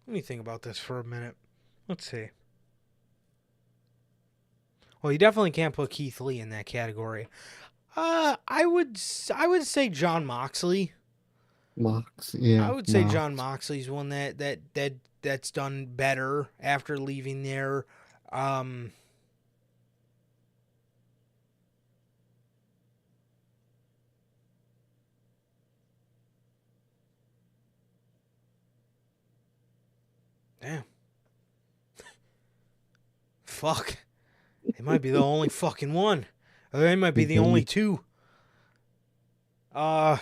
me think about this for a minute. Let's see. Well, you definitely can't put Keith Lee in that category. I would say Jon Moxley. Yeah. I would say Jon Moxley's one that's done better after leaving there. Damn. Fuck. It might be the only fucking one. Or it might be the only two. God.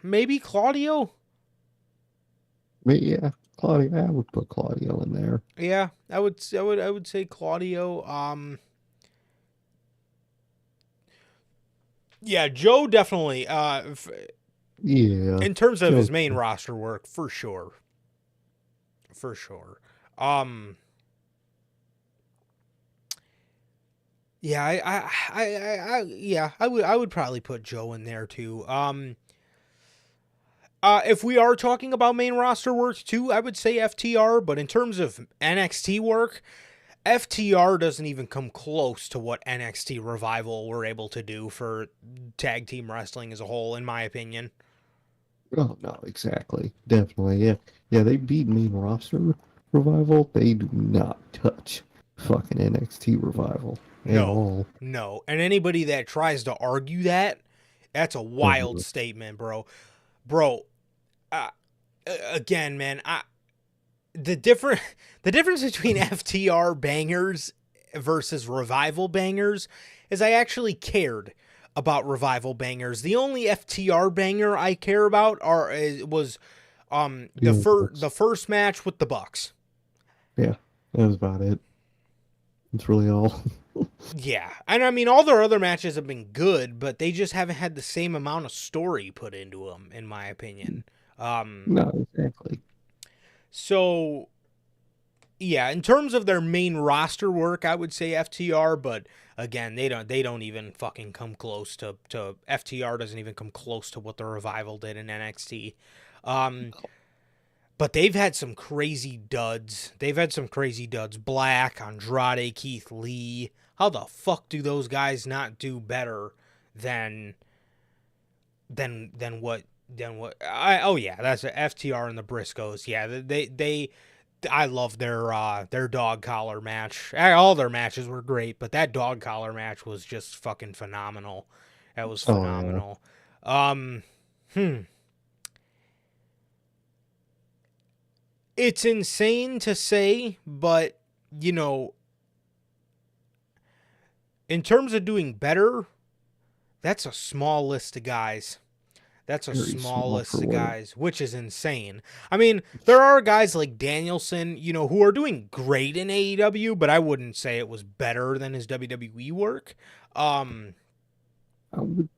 Maybe Claudio? Yeah, Claudio. I would put Claudio in there. Yeah, I would say Claudio. Yeah, Joe definitely. Yeah. In terms of Joe- his main roster work, for sure. For sure. Yeah, I would probably put Joe in there too. If we are talking about main roster work too, I would say FTR, but in terms of NXT work, FTR doesn't even come close to what NXT Revival were able to do for tag team wrestling as a whole, in my opinion. Oh no, exactly. Definitely. Yeah. Yeah, they beat main roster revival. They do not touch fucking NXT revival at No, all. no. And anybody that tries to argue that, that's a wild statement, bro. Bro, uh, again, man, the difference between FTR bangers versus Revival bangers is I actually cared about Revival bangers. The only FTR banger I care about was Yeah, the first match with the Bucks. yeah, that was about it. That's really all. Yeah, and I mean all their other matches have been good, but they just haven't had the same amount of story put into them, in my opinion. No, exactly. So yeah, in terms of their main roster work, I would say FTR, but again, they don't even fucking come close to FTR doesn't even come close to what the Revival did in NXT. But they've had some crazy duds. Black, Andrade, Keith Lee. How the fuck do those guys not do better than what oh yeah, that's a FTR and the Briscoes. Yeah, they I love their dog collar match. All their matches were great, but that dog collar match was just fucking phenomenal. That was phenomenal. It's insane to say, but you know, in terms of doing better, that's a small list of guys. That's a Very small list for of what? guys, which is insane. I mean, there are guys like Danielson, you know, who are doing great in AEW, but I wouldn't say it was better than his WWE work. I would,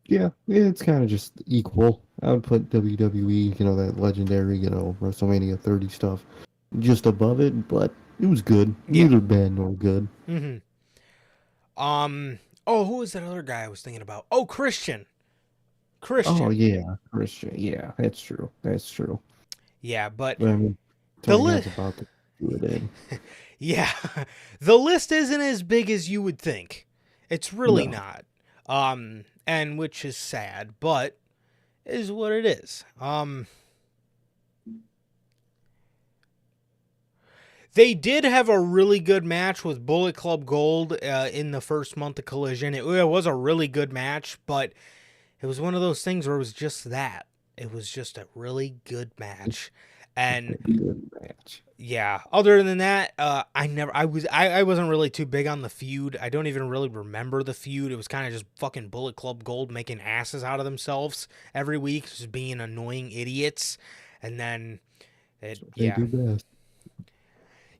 yeah, it's kind of just equal. I would put WWE, that legendary, WrestleMania 30 stuff, just above it, but it was good. Yeah. Neither bad nor good. Mm-hmm. Oh, who was that other guy I was thinking about? Oh, Christian. Oh yeah, Christian. Yeah, that's true. That's true. Yeah, but But I mean, the Tony list. Khan's about to do it in. Yeah, the list isn't as big as you would think. It's really No. not. And which is sad, but is what it is. They did have a really good match with Bullet Club Gold in the first month of Collision. It was a really good match, but it was one of those things where it was just that. It was just a really good match. And Good match. yeah, other than that, I wasn't really too big on the feud. I don't even really remember the feud. It was kind of just fucking Bullet Club Gold making asses out of themselves every week, just being annoying idiots. And then They yeah. do best.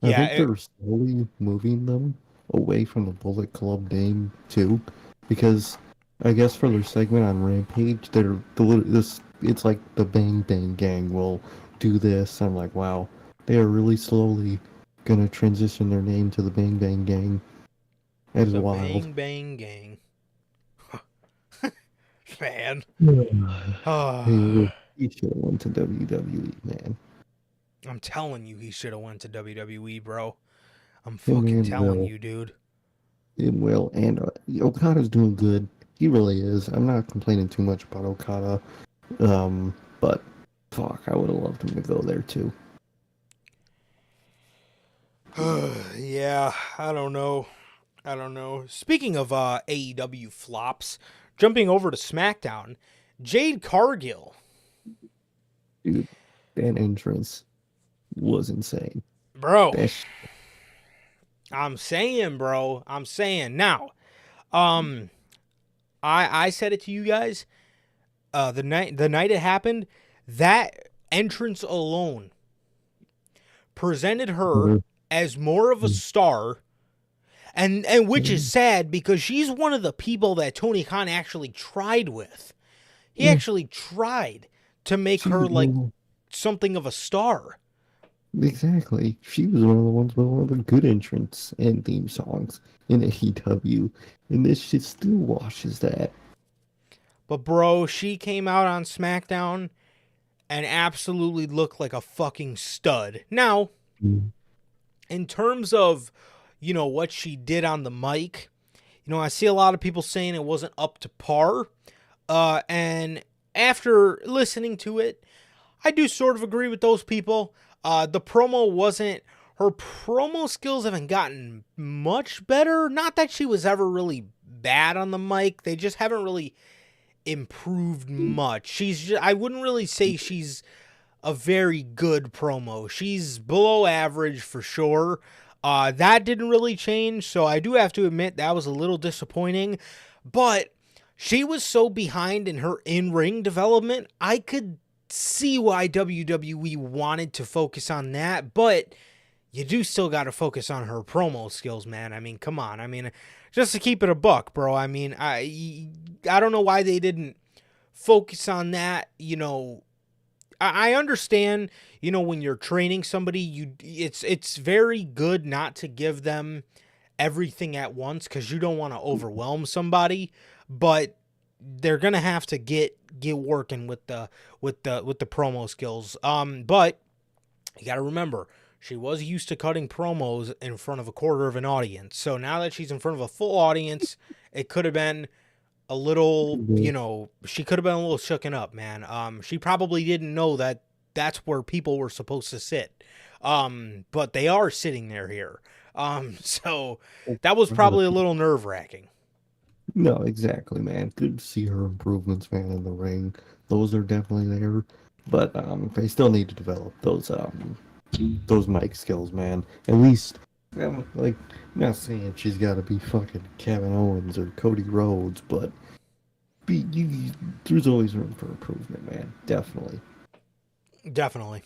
I Yeah, think they're slowly moving them away from the Bullet Club name too, because I guess for their segment on Rampage, it's like the Bang Bang Gang will do this. I'm like, wow, they are really slowly gonna transition their name to the Bang Bang Gang. That is the wild. Bang Bang Gang. Man. Hey, he should have went to WWE, man. I'm telling you, he should have went to WWE, bro. I'm Hey, fucking man, telling Will. you, dude. It will, and Okada's doing good. He really is. I'm not complaining too much about Okada. But fuck, I would have loved him to go there too. Yeah, I don't know. Speaking of AEW flops, jumping over to SmackDown, Jade Cargill. Dude, that entrance was insane. Bro. That sh- I'm saying, bro. Now, I said it to you guys. The night it happened, that entrance alone presented her as more of a star, and which is sad because she's one of the people that Tony Khan actually tried with. He actually tried to make her like something of a star. Exactly. She was one of the ones with one of the good entrants and theme songs in AEW, and this shit still washes that. But bro, she came out on SmackDown and absolutely looked like a fucking stud. Now, in terms of, what she did on the mic, I see a lot of people saying it wasn't up to par. And after listening to it, I do sort of agree with those people. The promo wasn't, her promo skills haven't gotten much better. Not that she was ever really bad on the mic. They just haven't really improved much. I wouldn't really say she's a very good promo. She's below average for sure. That didn't really change, so I do have to admit that was a little disappointing. But she was so behind in her in-ring development, I could see why WWE wanted to focus on that, but you do still got to focus on her promo skills, man. I mean, come on. I mean, just to keep it a buck, bro. I mean, I don't know why they didn't focus on that. I understand, when you're training somebody, it's very good not to give them everything at once because you don't want to overwhelm somebody, but they're gonna have to get working with the promo skills. But you got to remember, she was used to cutting promos in front of a quarter of an audience. So now that she's in front of a full audience, it could have been a little, she could have been a little shooken up, man. She probably didn't know that that's where people were supposed to sit. But they are sitting there here. So that was probably a little nerve-wracking. No, exactly, man. Good to see her improvements, man, in the ring. Those are definitely there, but they still need to develop those mic skills, man. At least, like, not saying she's got to be fucking Kevin Owens or Cody Rhodes, but there's always room for improvement, man. Definitely. Definitely.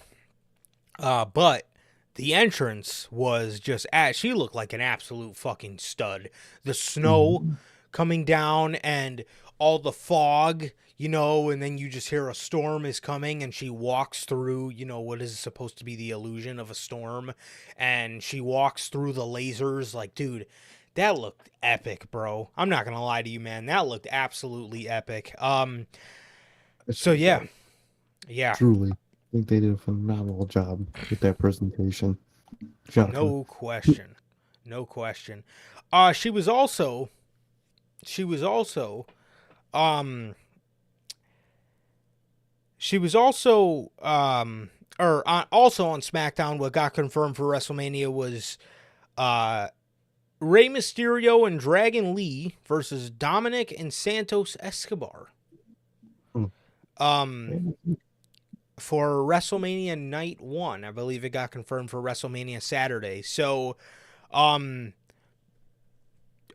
But the entrance was just, she looked like an absolute fucking stud. The snow coming down and all the fog, and then you just hear a storm is coming and she walks through, what is supposed to be the illusion of a storm, and she walks through the lasers. Like, dude, that looked epic, bro. I'm not gonna lie to you, man. That looked absolutely epic. So yeah. Truly, I think they did a phenomenal job with that presentation. Shocking. No question. She was also also on SmackDown. What got confirmed for WrestleMania was Rey Mysterio and Dragon Lee versus Dominic and Santos Escobar. For WrestleMania Night 1. I believe it got confirmed for WrestleMania Saturday. So,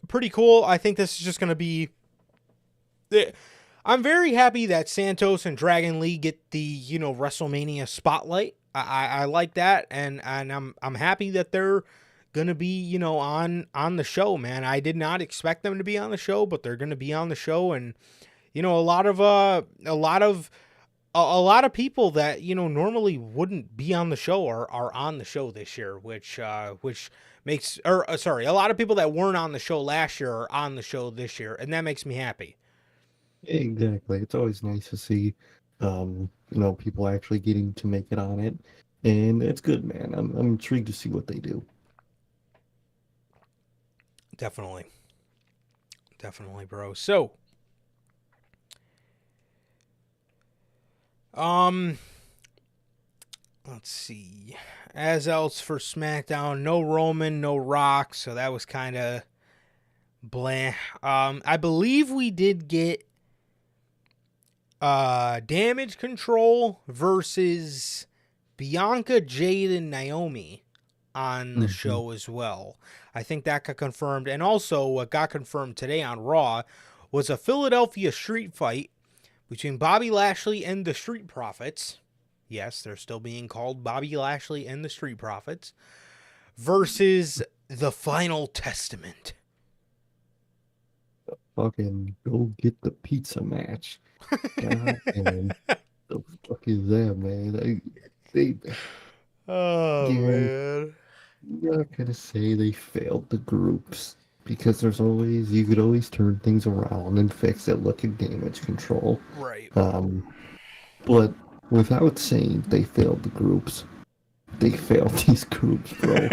pretty cool. I think this is just going to be... I'm very happy that Santos and Dragon Lee get the, WrestleMania spotlight. I like that, and I'm happy that they're gonna be, on the show, man. I did not expect them to be on the show, but they're gonna be on the show, and a lot of people that normally wouldn't be on the show are on the show this year, which makes, a lot of people that weren't on the show last year are on the show this year, and that makes me happy. Exactly. It's always nice to see, people actually getting to make it on it, and it's good, man. I'm intrigued to see what they do. Definitely, bro. So, let's see. As else for SmackDown, no Roman, no Rock, so that was kind of blah. I believe we did get Damage Control versus Bianca, Jade, and Naomi on the show as well. I think that got confirmed. And also what got confirmed today on Raw was a Philadelphia street fight between Bobby Lashley and the Street Profits. Yes, they're still being called Bobby Lashley and the Street Profits versus the Final Testament. fucking go get the pizza match. God damn. The fuck is that, man? They Oh, you know, man. you're not gonna say they failed the groups because you could always turn things around and fix it. Look at damage control. Right. Um, but without saying they failed the groups, they failed these groups, bro.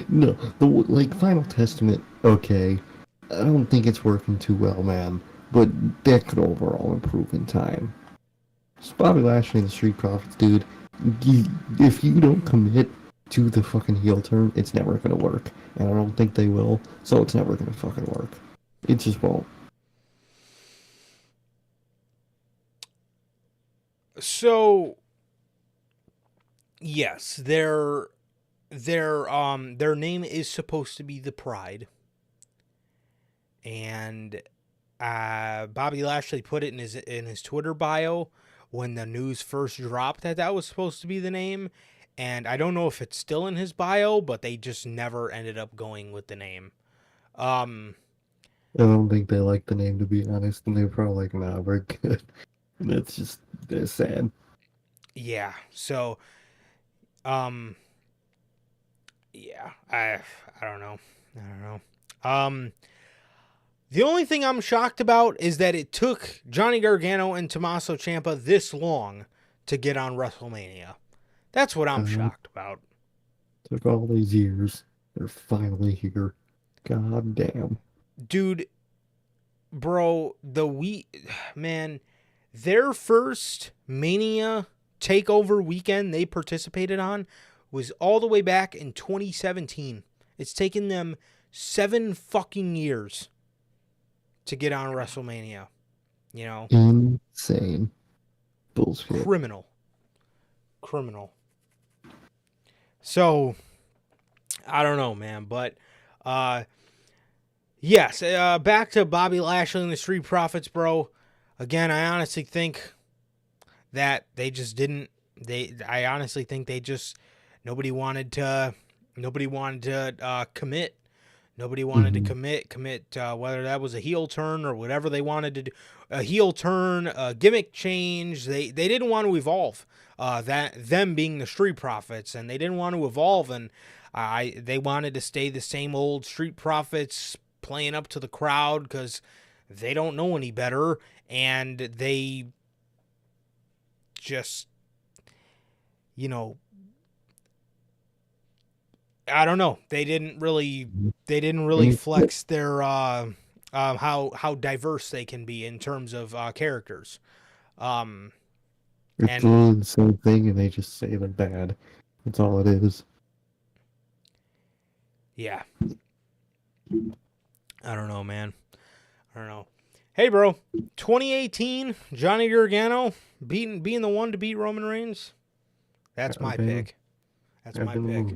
No, like Final Testament, okay. I don't think it's working too well, man. But that could overall improve in time. So Bobby Lashley and the Street Profits, dude. If you don't commit to the fucking heel turn, it's never gonna work, and I don't think they will. So it's never gonna fucking work. It just won't. So, yes, their name is supposed to be the Pride, and Bobby Lashley put it in his Twitter bio when the news first dropped that was supposed to be the name, and I don't know if it's still in his bio, but they just never ended up going with the name. I don't think they like the name, to be honest, and they're probably like, nah, we're good. That's sad. Yeah. So, yeah, I don't know. The only thing I'm shocked about is that it took Johnny Gargano and Tommaso Ciampa this long to get on WrestleMania. That's what I'm shocked about. Took all these years. They're finally here. God damn. Dude, bro, man, their first Mania takeover weekend they participated on was all the way back in 2017. It's taken them 7 fucking years to get on WrestleMania. You know? Insane. Bullshit. Criminal. So, I don't know, man, but yes, back to Bobby Lashley and the Street Profits, bro. Again, I honestly think that they just didn't. I honestly think they just nobody wanted to commit. Nobody wanted to commit. Whether that was a heel turn or whatever they wanted to do, a heel turn, a gimmick change. They didn't want to evolve. Them being the Street Profits, and they didn't want to evolve, and they wanted to stay the same old Street Profits playing up to the crowd because they don't know any better, and they just, you know, I don't know. They didn't really flex their how diverse they can be in terms of characters. It's And literally the same thing, and they just say they're bad. That's all it is. yeah, I don't know, man. I don't know. Hey, bro, 2018, Johnny Gargano being the one to beat Roman Reigns. That's my pick. That's my pick.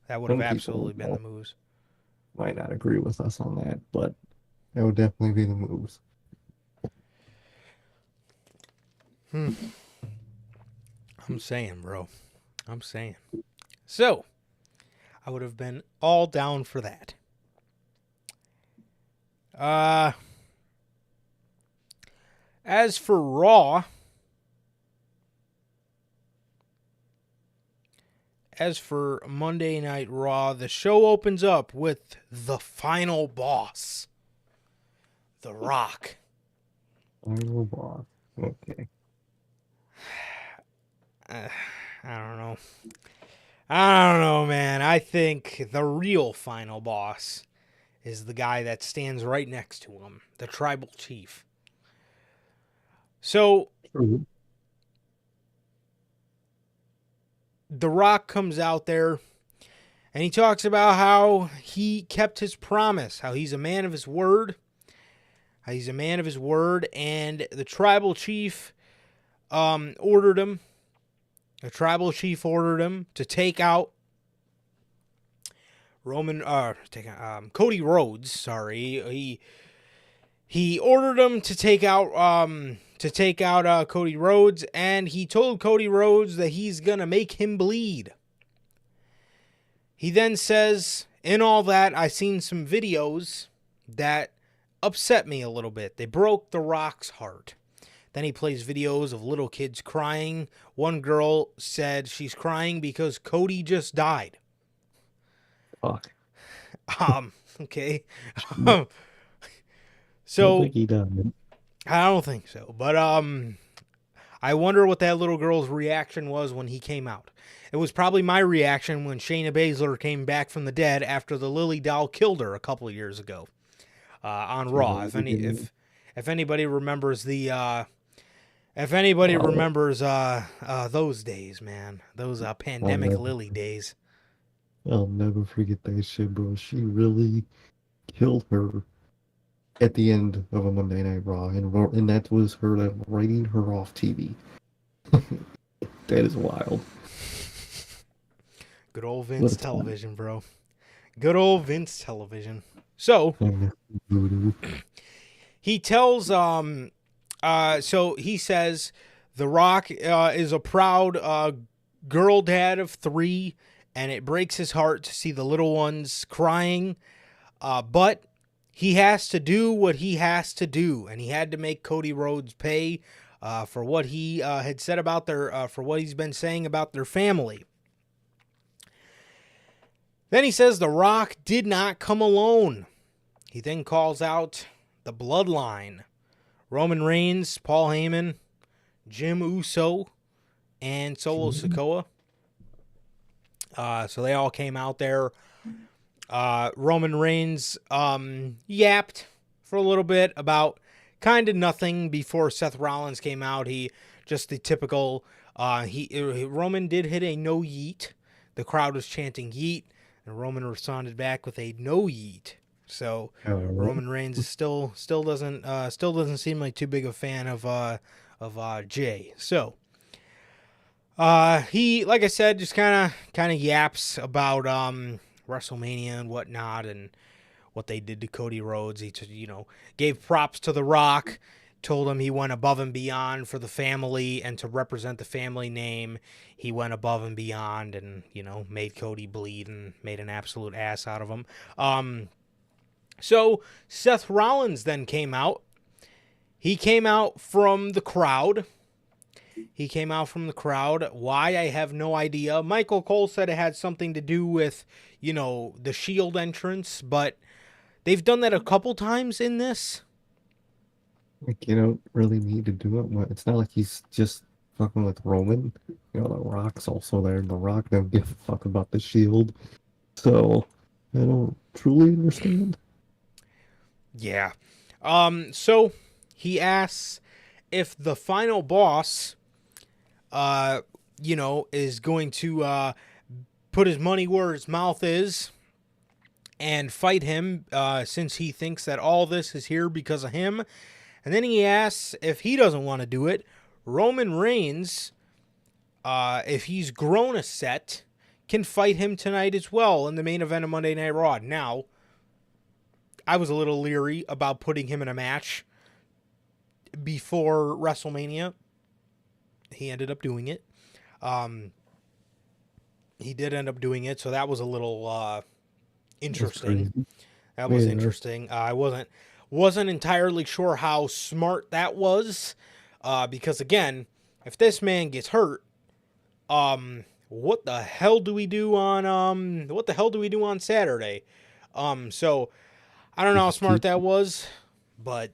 That would have absolutely been the moves. Might not agree with us on that, but that would definitely be the moves. I'm saying, bro. I'm saying. So, I would have been all down for that. As for Raw, as for Monday Night Raw, the show opens up with the final boss, The Rock. Final boss. Okay. I don't know. I don't know, man. I think the real final boss is the guy that stands right next to him, the tribal chief. So, The Rock comes out there and he talks about how he kept his promise, how he's a man of his word. And the tribal chief ordered him. The tribal chief ordered him to take out Cody Rhodes. Sorry, he ordered him to take out Cody Rhodes, and he told Cody Rhodes that he's gonna make him bleed. He then says, in all that, I seen some videos that upset me a little bit. They broke The Rock's heart. Then he plays videos of little kids crying. One girl said she's crying because Cody just died. Fuck. Okay. I don't So think he died. I don't think so. But I wonder what that little girl's reaction was when he came out. It was probably my reaction when Shayna Baszler came back from the dead after the Lily doll killed her a couple of years ago on Raw. If anybody remembers those days, man, those pandemic Lily days. I'll never forget that shit, bro. She really killed her at the end of a Monday Night Raw, and that was her writing her off TV. That is wild. Good old Vince television, bro. Good old Vince television. So he tells so he says The Rock is a proud girl dad of 3, and it breaks his heart to see the little ones crying, but he has to do what he has to do, and he had to make Cody Rhodes pay for what he had said about for what he's been saying about their family. Then he says The Rock did not come alone. He then calls out the Bloodline: Roman Reigns, Paul Heyman, Jim Uso, and Solo Sikoa. So they all came out there. Roman Reigns yapped for a little bit about kind of nothing before Seth Rollins came out. He just the typical. Roman did hit a no yeet. The crowd was chanting yeet, and Roman responded back with a no yeet. So Roman Reigns is still doesn't seem like too big a fan of Jay. So he, like I said, just kind of yaps about WrestleMania and whatnot, and what they did to Cody Rhodes. He gave props to The Rock, told him he went above and beyond for the family and to represent the family name. He went above and beyond, and made Cody bleed and made an absolute ass out of him. So Seth Rollins then came out. He came out from the crowd. Why, I have no idea. Michael Cole said it had something to do with, the Shield entrance, but they've done that a couple times in this. Like, you don't really need to do it. It's not like he's just fucking with Roman. The Rock's also there, and The Rock don't give a fuck about the Shield. So, I don't truly understand. Yeah. So he asks if the final boss, is going to put his money where his mouth is and fight him, since he thinks that all this is here because of him. And then he asks if he doesn't want to do it, Roman Reigns, if he's grown a set, can fight him tonight as well in the main event of Monday Night Raw. Now, I was a little leery about putting him in a match before WrestleMania. He ended up doing it. He did end up doing it, so that was a little interesting. That was interesting. I wasn't entirely sure how smart that was, because again, if this man gets hurt, what the hell do we do on Saturday? So I don't know how smart that was, but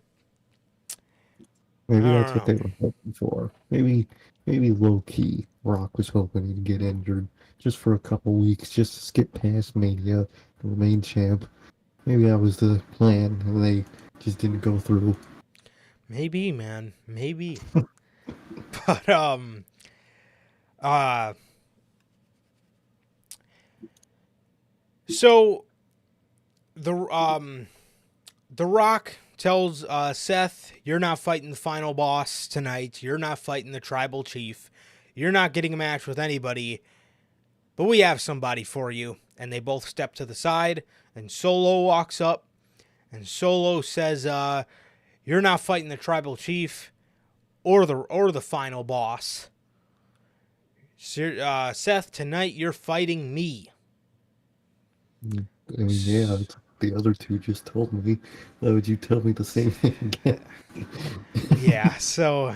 maybe that's what they were hoping for. Maybe low key, Rock was hoping he'd get injured just for a couple weeks, just to skip past Mania and remain champ. Maybe that was the plan, and they just didn't go through. Maybe, man, maybe. But so the Rock tells Seth, "You're not fighting the final boss tonight. You're not fighting the tribal chief. You're not getting a match with anybody. But we have somebody for you." And they both step to the side, and Solo walks up, and Solo says, "You're not fighting the tribal chief or the final boss. Seth, tonight you're fighting me." Yeah, the other two just told me. Why would you tell me the same thing again? Yeah, so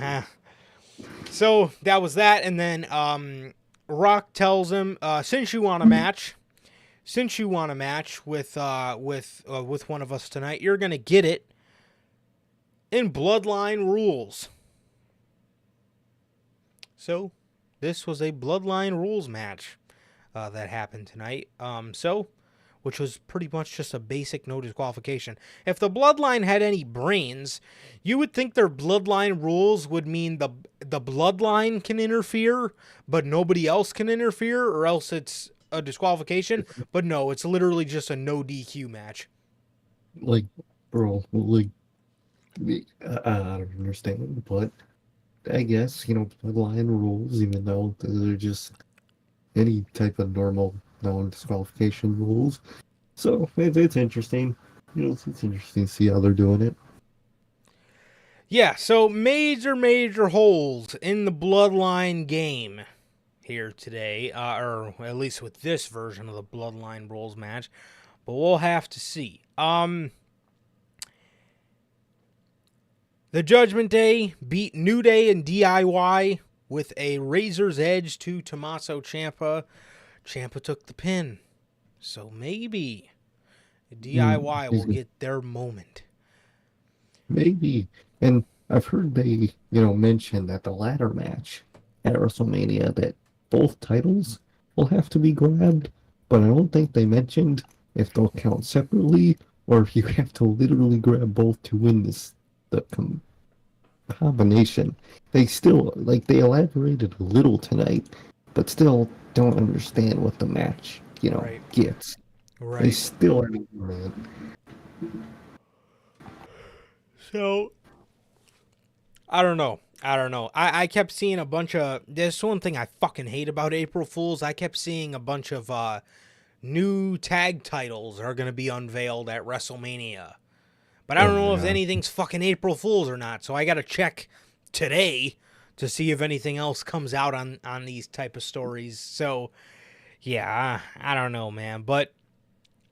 that was that, and then Rock tells him, since you want a match with one of us tonight, you're gonna get it in Bloodline Rules. So this was a Bloodline Rules match that happened tonight. Which was pretty much just a basic no disqualification. If the Bloodline had any brains, you would think their Bloodline rules would mean the Bloodline can interfere, but nobody else can interfere, or else it's a disqualification. But no, it's literally just a no DQ match. Like, bro, like, I don't understand, but I guess, bloodline rules, even though they're just any type of normal non-disqualification rules. So it's interesting. It's interesting to see how they're doing it. Yeah, so major holes in the Bloodline game here today, or at least with this version of the Bloodline Rules match, but we'll have to see. The Judgment Day beat New Day and DIY with a razor's edge to Tommaso Ciampa. Ciampa took the pin. So maybe DIY will get their moment. Maybe. And I've heard they, mention that the ladder match at WrestleMania that both titles will have to be grabbed, but I don't think they mentioned if they'll count separately or if you have to literally grab both to win the combination. They still, they elaborated a little tonight, but still don't understand what the match, Right. gets. Right. They still are man. So, I don't know. I kept seeing a bunch of... There's one thing I fucking hate about April Fools. I kept seeing a bunch of new tag titles are going to be unveiled at WrestleMania. But I don't know if anything's fucking April Fools or not. So I got to check today to see if anything else comes out on these type of stories. So, yeah, I don't know, man. But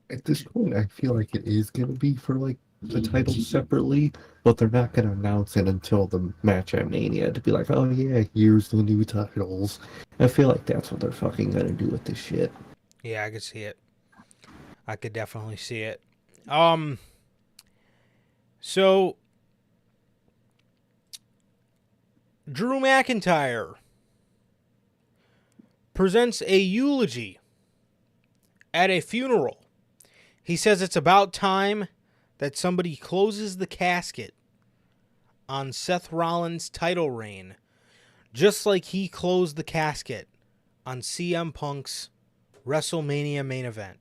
at this point, I feel like it is going to be for, the titles separately, but they're not going to announce it until the match at Mania to be like, oh, yeah, here's the new titles. I feel like that's what they're fucking going to do with this shit. Yeah, I could see it. I could definitely see it. So, Drew McIntyre presents a eulogy at a funeral. He says it's about time that somebody closes the casket on Seth Rollins' title reign, just like he closed the casket on CM Punk's WrestleMania main event.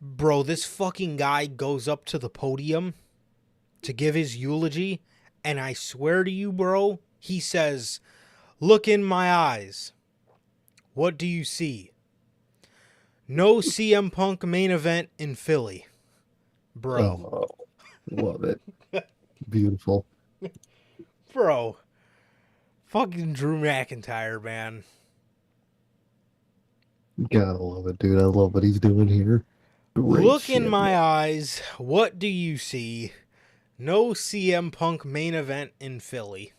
Bro, this fucking guy goes up to the podium to give his eulogy, and I swear to you, bro, he says, "Look in my eyes. What do you see? No CM Punk main event in Philly." Bro. Oh, love it. Beautiful. Bro. Fucking Drew McIntyre, man. Gotta love it, dude. I love what he's doing here. Great Look shit, in my man. eyes. What do you see? No CM Punk main event in Philly.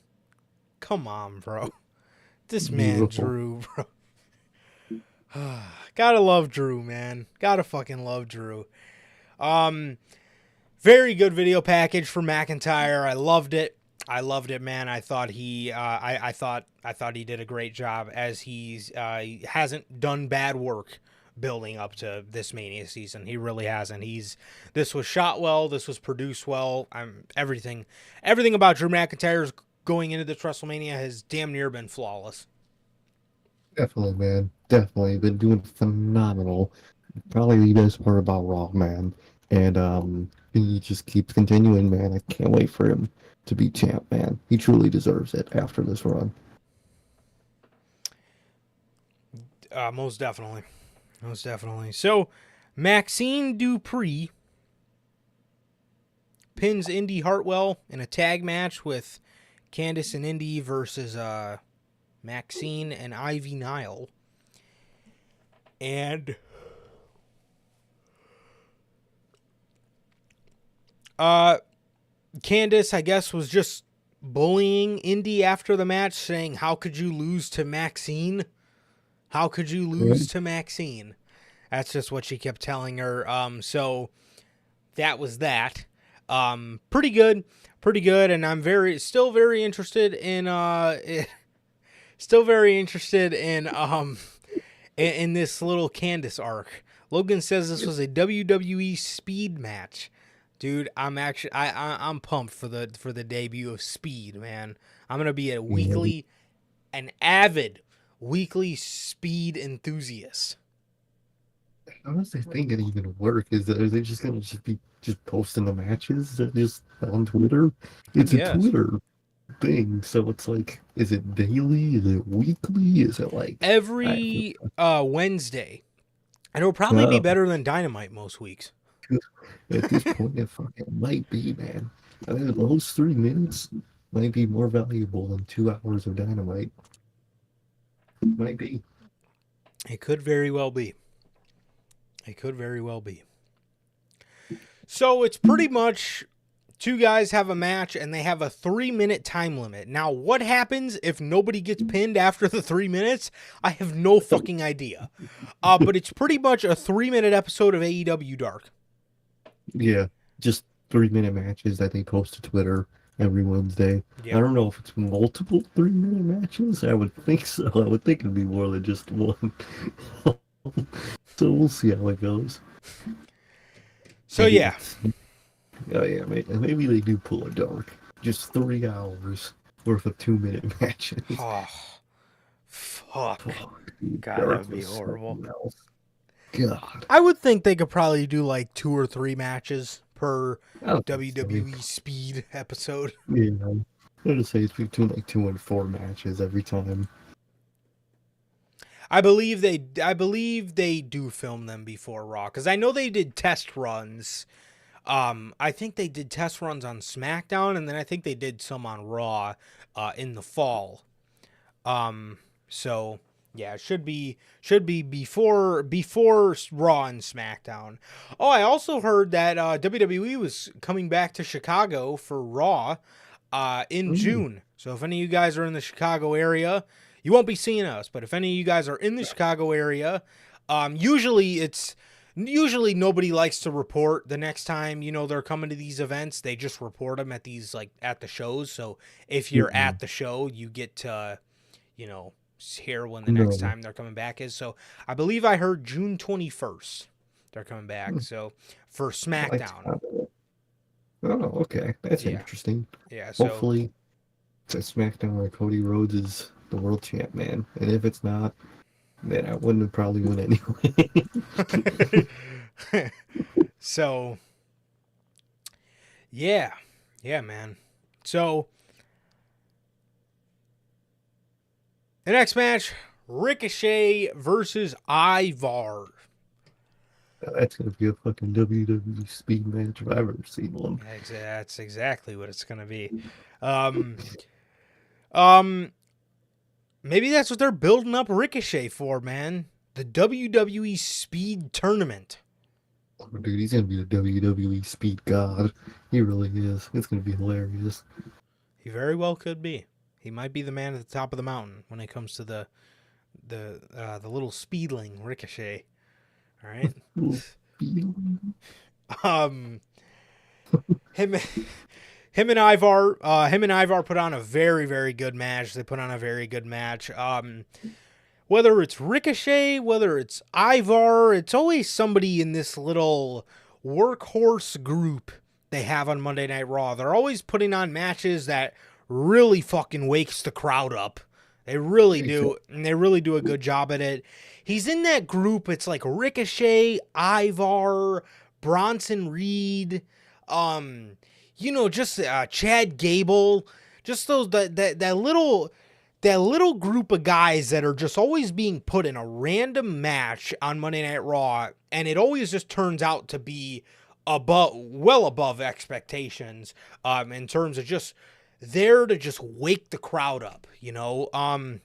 Come on, bro. This man, Beautiful. Drew, bro. Gotta love Drew, man. Gotta fucking love Drew. Very good video package for McIntyre. I loved it. Man. I thought he did a great job, as he hasn't done bad work building up to this Mania season. He really hasn't. This was shot well. This was produced well. Everything about Drew McIntyre's going into this WrestleMania has damn near been flawless. Definitely, man. Definitely. Been doing phenomenal. Probably the best part about Raw, man. And he just keeps continuing, man. I can't wait for him to be champ, man. He truly deserves it after this run. Most definitely. So, Maxine Dupree pins Indy Hartwell in a tag match with Candice and Indy versus Maxine and Ivy Nile. And Candice, I guess, was just bullying Indy after the match, saying, "How could you lose to Maxine? How could you lose to Maxine?" That's just what she kept telling her. So that was that. Pretty good, and I'm still very interested in in this little Candice arc. Logan says this was a WWE Speed match. Dude, I'm pumped for the debut of Speed, man. I'm gonna be an avid weekly Speed enthusiast. How does they think it even work? Are they just gonna be posting the matches just on Twitter? It's a Twitter thing, so it's like, is it daily? Is it weekly? Is it like every Wednesday? And it'll probably be better than Dynamite most weeks. At this point, it fucking might be, man. I mean, those 3 minutes might be more valuable than 2 hours of Dynamite. Might be. It could very well be. So it's pretty much 2 guys have a match and they have a 3-minute time limit. Now, what happens if nobody gets pinned after the 3 minutes? I have no fucking idea. But it's pretty much a 3-minute episode of AEW Dark. Yeah, just 3-minute matches that they post to Twitter every Wednesday. Yep. I don't know if it's multiple 3-minute matches. I would think so. I would think it'd be more than just one. So we'll see how it goes. So yeah. Oh yeah, maybe they do pull a Dark. Just 3 hours worth of 2-minute matches. Oh, fuck. God, that would be horrible. God. I would think they could probably do like 2 or 3 matches per WWE Speed episode. Yeah, I'm gonna say it's between like 2 and 4 matches every time. I believe they do film them before Raw, because I know they did test runs. I think they did test runs on SmackDown, and then I think they did some on Raw in the fall. So yeah, it should be before Raw and SmackDown. Oh, I also heard that WWE was coming back to Chicago for Raw in June. So if any of you guys are in the Chicago area, you won't be seeing us. But if any of you guys are in the Chicago area, usually nobody likes to report the next time, they're coming to these events. They just report them at these, like, at the shows. So if you're at the show, you get to, hear when the next time they're coming back is. So I believe I heard June 21st they're coming back. So for SmackDown. Oh, okay. That's interesting. Yeah. So hopefully it's a SmackDown where Cody Rhodes is the world champ, man. And if it's not, then I wouldn't have probably won anyway. So, yeah, man. So, the next match, Ricochet versus Ivar. That's going to be a fucking WWE Speed match if I've ever seen one. That's exactly what it's going to be. Maybe that's what they're building up Ricochet for, man. The WWE Speed Tournament. Oh, dude, he's going to be the WWE Speed God. He really is. It's going to be hilarious. He very well could be. He might be the man at the top of the mountain when it comes to the little speedling Ricochet. All right. Him and Ivar put on a very, very good match. They put on a very good match. Whether it's Ricochet, whether it's Ivar, it's always somebody in this little workhorse group they have on Monday Night Raw. They're always putting on matches that really fucking wakes the crowd up. They really do, and they really do a good job at it. He's in that group. It's like Ricochet, Ivar, Bronson Reed, just Chad Gable, just that little group of guys that are just always being put in a random match on Monday Night Raw, and it always just turns out to be well above expectations, in terms of just there to just wake the crowd up, and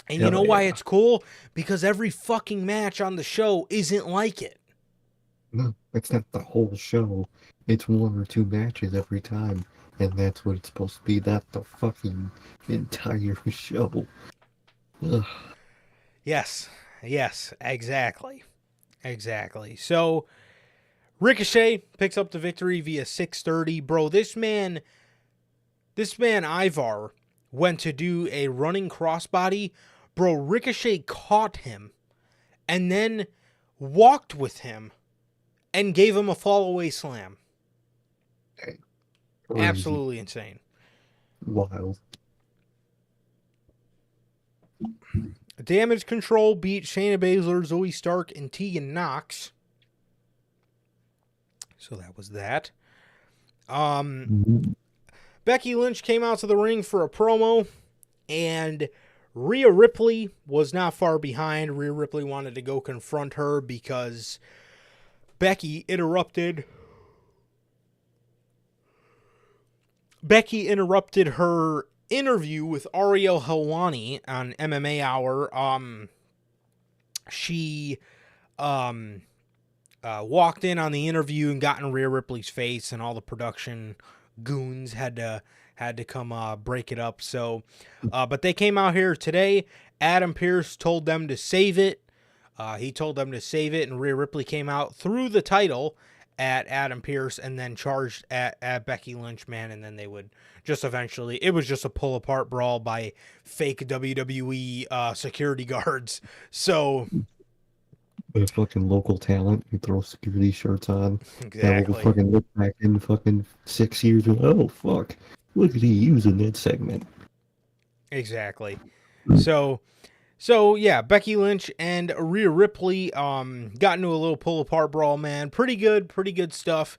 you know why it's cool? Because every fucking match on the show isn't like it. No, It's not the whole show. It's 1 or 2 matches every time, and that's what it's supposed to be. Not the fucking entire show. Ugh. Yes, exactly. So Ricochet picks up the victory via 630. Bro, this man Ivar went to do a running crossbody. Bro, Ricochet caught him and then walked with him and gave him a fall-away slam. Crazy. Absolutely insane. Wild. Damage Control beat Shayna Baszler, Zoe Stark, and Tegan Nox. So that was that. Becky Lynch came out to the ring for a promo, and Rhea Ripley was not far behind. Rhea Ripley wanted to go confront her because Becky interrupted her interview with Ariel Helwani on MMA Hour. She walked in on the interview and got in Rhea Ripley's face, and all the production goons had to come break it up. So, but they came out here today. Adam Pearce told them to save it. He told them to save it, and Rhea Ripley came out, threw the title at Adam Pearce, and then charged at Becky Lynch, man, and then they would just eventually, it was just a pull-apart brawl by fake WWE security guards. So With fucking local talent who throw security shirts on. exactly. We'll fucking look back in fucking 6 years and oh fuck, look at he using that segment. Exactly. So yeah, Becky Lynch and Rhea Ripley got into a little pull apart brawl, man. Pretty good stuff.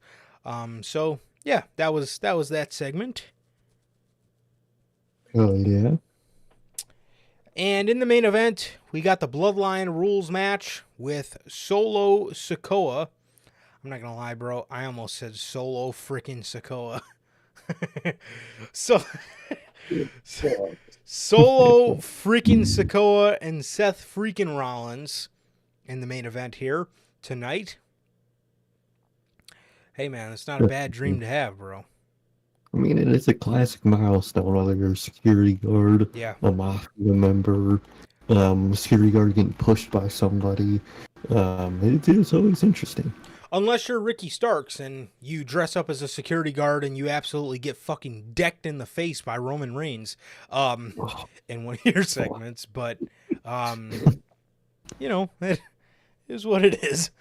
So yeah, that was that segment. Oh yeah. And in the main event, we got the Bloodline Rules match with Solo Sikoa. I'm not gonna lie, bro. I almost said Solo freaking Sikoa. Solo freaking Sikoa and Seth freaking Rollins in the main event here tonight. Hey man, it's not a bad dream to have, bro. I mean, it is a classic milestone, whether you're a security guard, Yeah. a mafia member, security guard getting pushed by somebody. It's always interesting. Unless you're Ricky Starks and you dress up as a security guard and you absolutely get fucking decked in the face by Roman Reigns in one of your segments. But, you know, it is what it is.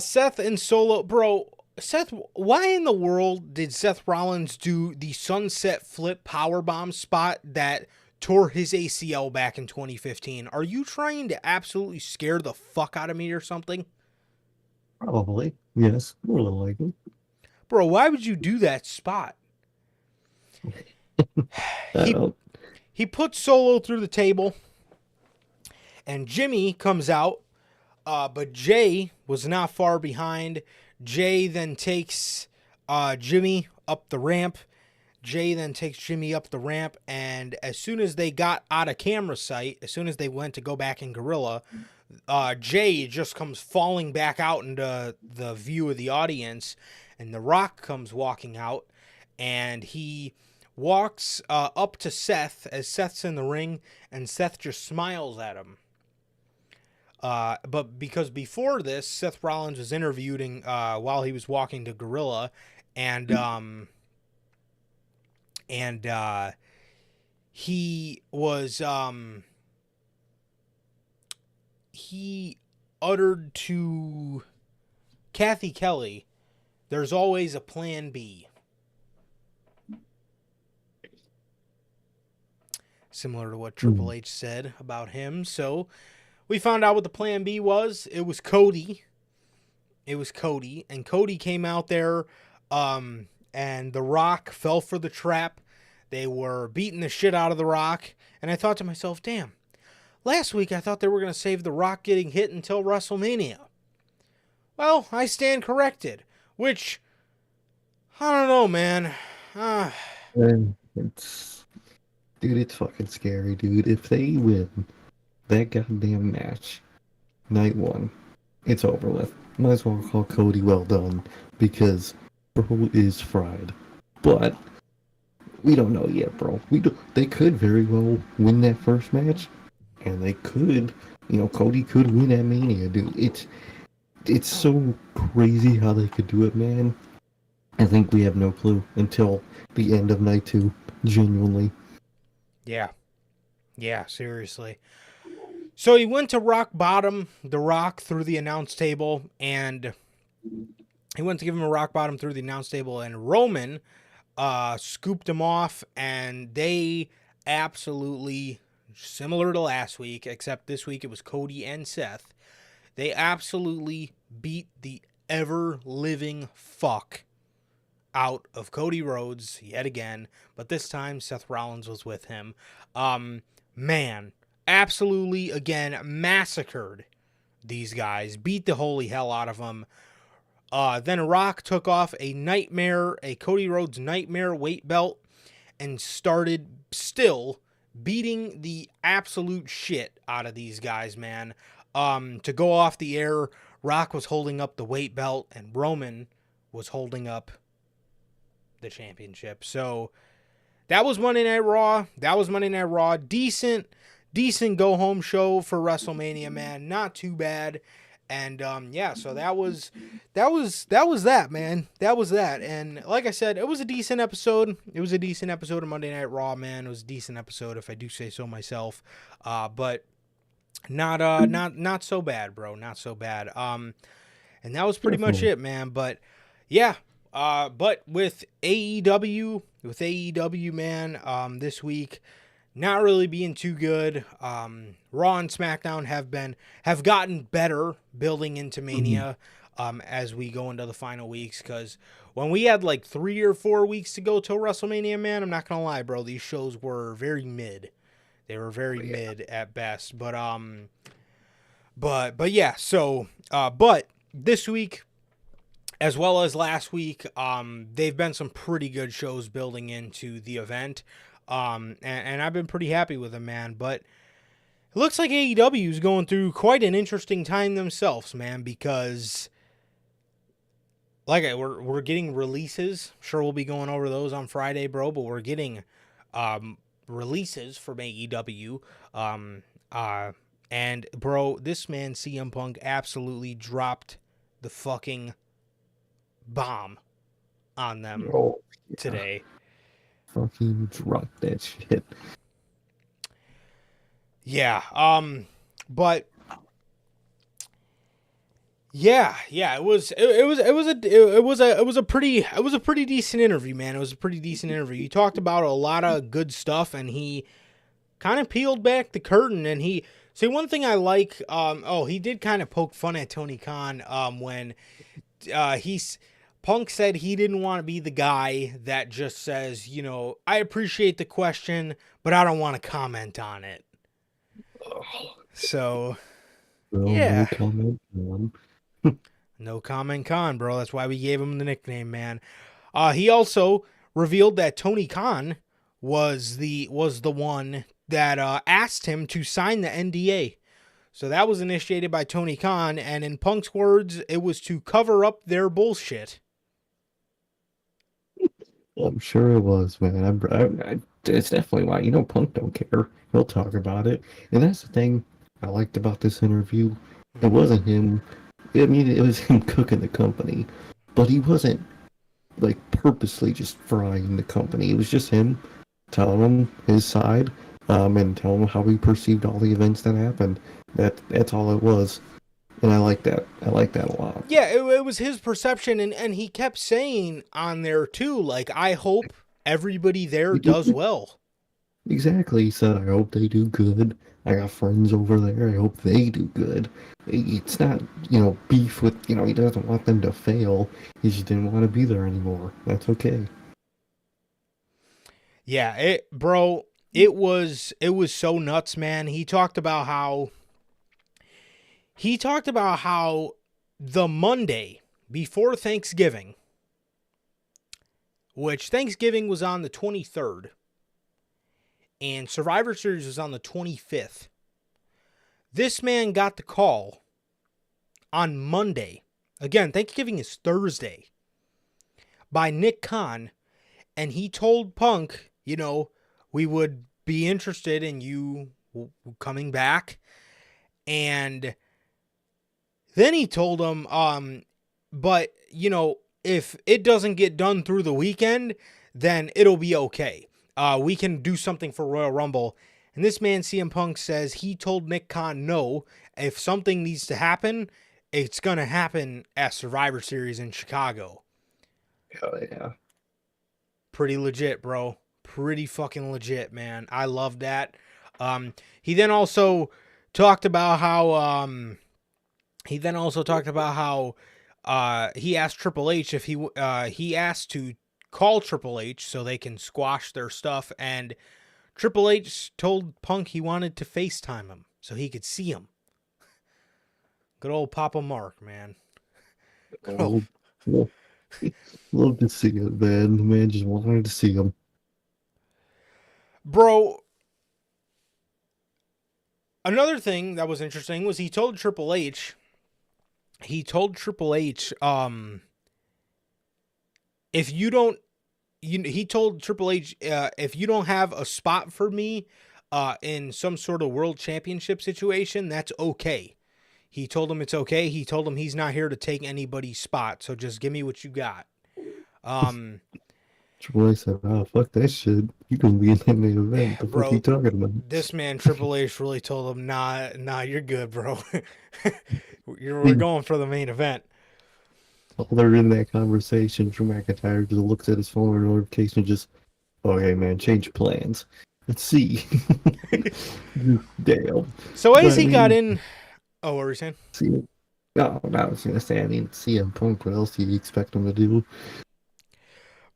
Seth and Solo, bro. Seth, why in the world did Seth Rollins do the sunset flip powerbomb spot that tore his ACL back in 2015? Are you trying to absolutely scare the fuck out of me or something? Probably. Yes. More than likely. Bro, why would you do that spot? He put Solo through the table, and Jimmy comes out, but Jay was not far behind. Jay then takes Jimmy up the ramp. And as soon as they got out of camera sight, as soon as they went to go back in Gorilla, Jay just comes falling back out into the view of the audience, and The Rock comes walking out, and he walks up to Seth as Seth's in the ring, and Seth just smiles at him. But because before this, Seth Rollins was interviewing while he was walking to Gorilla, and he was he uttered to Kathy Kelly, "There's always a plan B." Similar to what Triple H said about him. So we found out what the plan B was. It was Cody. And Cody came out there, and The Rock fell for the trap. They were beating the shit out of The Rock. And I thought to myself, damn, last week I thought they were going to save The Rock getting hit until WrestleMania. Well, I stand corrected. Which, I don't know, man. It's fucking scary, dude. If they win that goddamn match, night one, it's over with. Might as well call Cody well done, because bro is fried. But we don't know yet, bro. They could very well win that first match, and they could, Cody could win at Mania, dude. It's so crazy how they could do it, man. I think we have no clue until the end of night 2, genuinely. Yeah. Yeah, seriously. So he went to rock bottom, The Rock, through the announce table, and he went to give him a rock bottom through the announce table, and Roman scooped him off, and they absolutely, similar to last week, except this week it was Cody and Seth, they absolutely beat the ever-living fuck out of Cody Rhodes yet again, but this time Seth Rollins was with him. Man, absolutely, again, massacred these guys, beat the holy hell out of them. Then Rock took off a Cody Rhodes nightmare weight belt and started still beating the absolute shit out of these guys, man. To go off the air, Rock was holding up the weight belt and Roman was holding up the championship. So that was Monday Night Raw. Decent go-home show for WrestleMania, man. Not too bad. And yeah, so that was that, man. That was that. And like I said, it was a decent episode. It was a decent episode of Monday Night Raw, man. It was a decent episode, if I do say so myself. But not so bad, bro. Not so bad. And that was pretty much it, man. But yeah. But with AEW, man, this week, not really being too good. Raw and SmackDown have gotten better building into Mania, as we go into the final weeks. Because when we had like 3 or 4 weeks to go till WrestleMania, man, I'm not gonna lie, bro, these shows were very mid. They were very mid at best. But yeah. So, but this week, as well as last week, they've been some pretty good shows building into the event. And I've been pretty happy with them, man. But it looks like AEW is going through quite an interesting time themselves, man, because we're getting releases. Sure, we'll be going over those on Friday, bro, but we're getting releases from AEW. And bro, this man CM Punk absolutely dropped the fucking bomb on them today. Fucking drop that shit. Yeah. But yeah, it was a pretty decent interview, man. It was a pretty decent interview. He talked about a lot of good stuff, and he kind of peeled back the curtain. And one thing I like, he did kind of poke fun at Tony Khan when Punk said he didn't want to be the guy that just says, I appreciate the question, but I don't want to comment on it. So, yeah. No comment, man. No comment Khan, bro. That's why we gave him the nickname, man. He also revealed that Tony Khan was the one that asked him to sign the NDA. So that was initiated by Tony Khan, and in Punk's words, it was to cover up their bullshit. I'm sure it was, man. It's definitely why. Punk don't care. He'll talk about it. And that's the thing I liked about this interview. It wasn't him. I mean, it was him cooking the company. But he wasn't, purposely just frying the company. It was just him telling them his side, and telling them how he perceived all the events that happened. That's all it was. And I like that. I like that a lot. Yeah, it was his perception, and he kept saying on there, too, I hope everybody there does well. Exactly. He said, I hope they do good. I got friends over there. I hope they do good. It's not, beef with, he doesn't want them to fail. He just didn't want to be there anymore. That's okay. Yeah, it was so nuts, man. He talked about how the Monday before Thanksgiving, which Thanksgiving was on the 23rd, and Survivor Series was on the 25th, this man got the call on Monday. Again, Thanksgiving is Thursday. By Nick Khan. And he told Punk, we would be interested in you coming back. And then he told him, but, if it doesn't get done through the weekend, then it'll be okay. We can do something for Royal Rumble. And this man, CM Punk, says he told Nick Khan, no, if something needs to happen, it's going to happen at Survivor Series in Chicago. Hell yeah. Pretty legit, bro. Pretty fucking legit, man. I love that. He then also talked about how he asked Triple H if he asked to call Triple H so they can squash their stuff, and Triple H told Punk he wanted to FaceTime him so he could see him. Good old Papa Mark, man. Love to see it, man. The man just wanted to see him. Bro, another thing that was interesting was he told Triple H, if you don't have a spot for me in some sort of world championship situation, that's okay. He told him it's okay. He told him he's not here to take anybody's spot, so just give me what you got. Triple H said, "Oh, fuck that shit. You can be in that main event. The fuck you talking about?" This man, Triple H, really told him, nah, you're good, bro. We're going for the main event. While they're in that conversation, Drew McIntyre just looks at his phone or notification and just, okay, man, change plans. Let's see. Damn. So as he got in... Oh, what were you saying? No, I was going to say, CM Punk, what else do you expect him to do?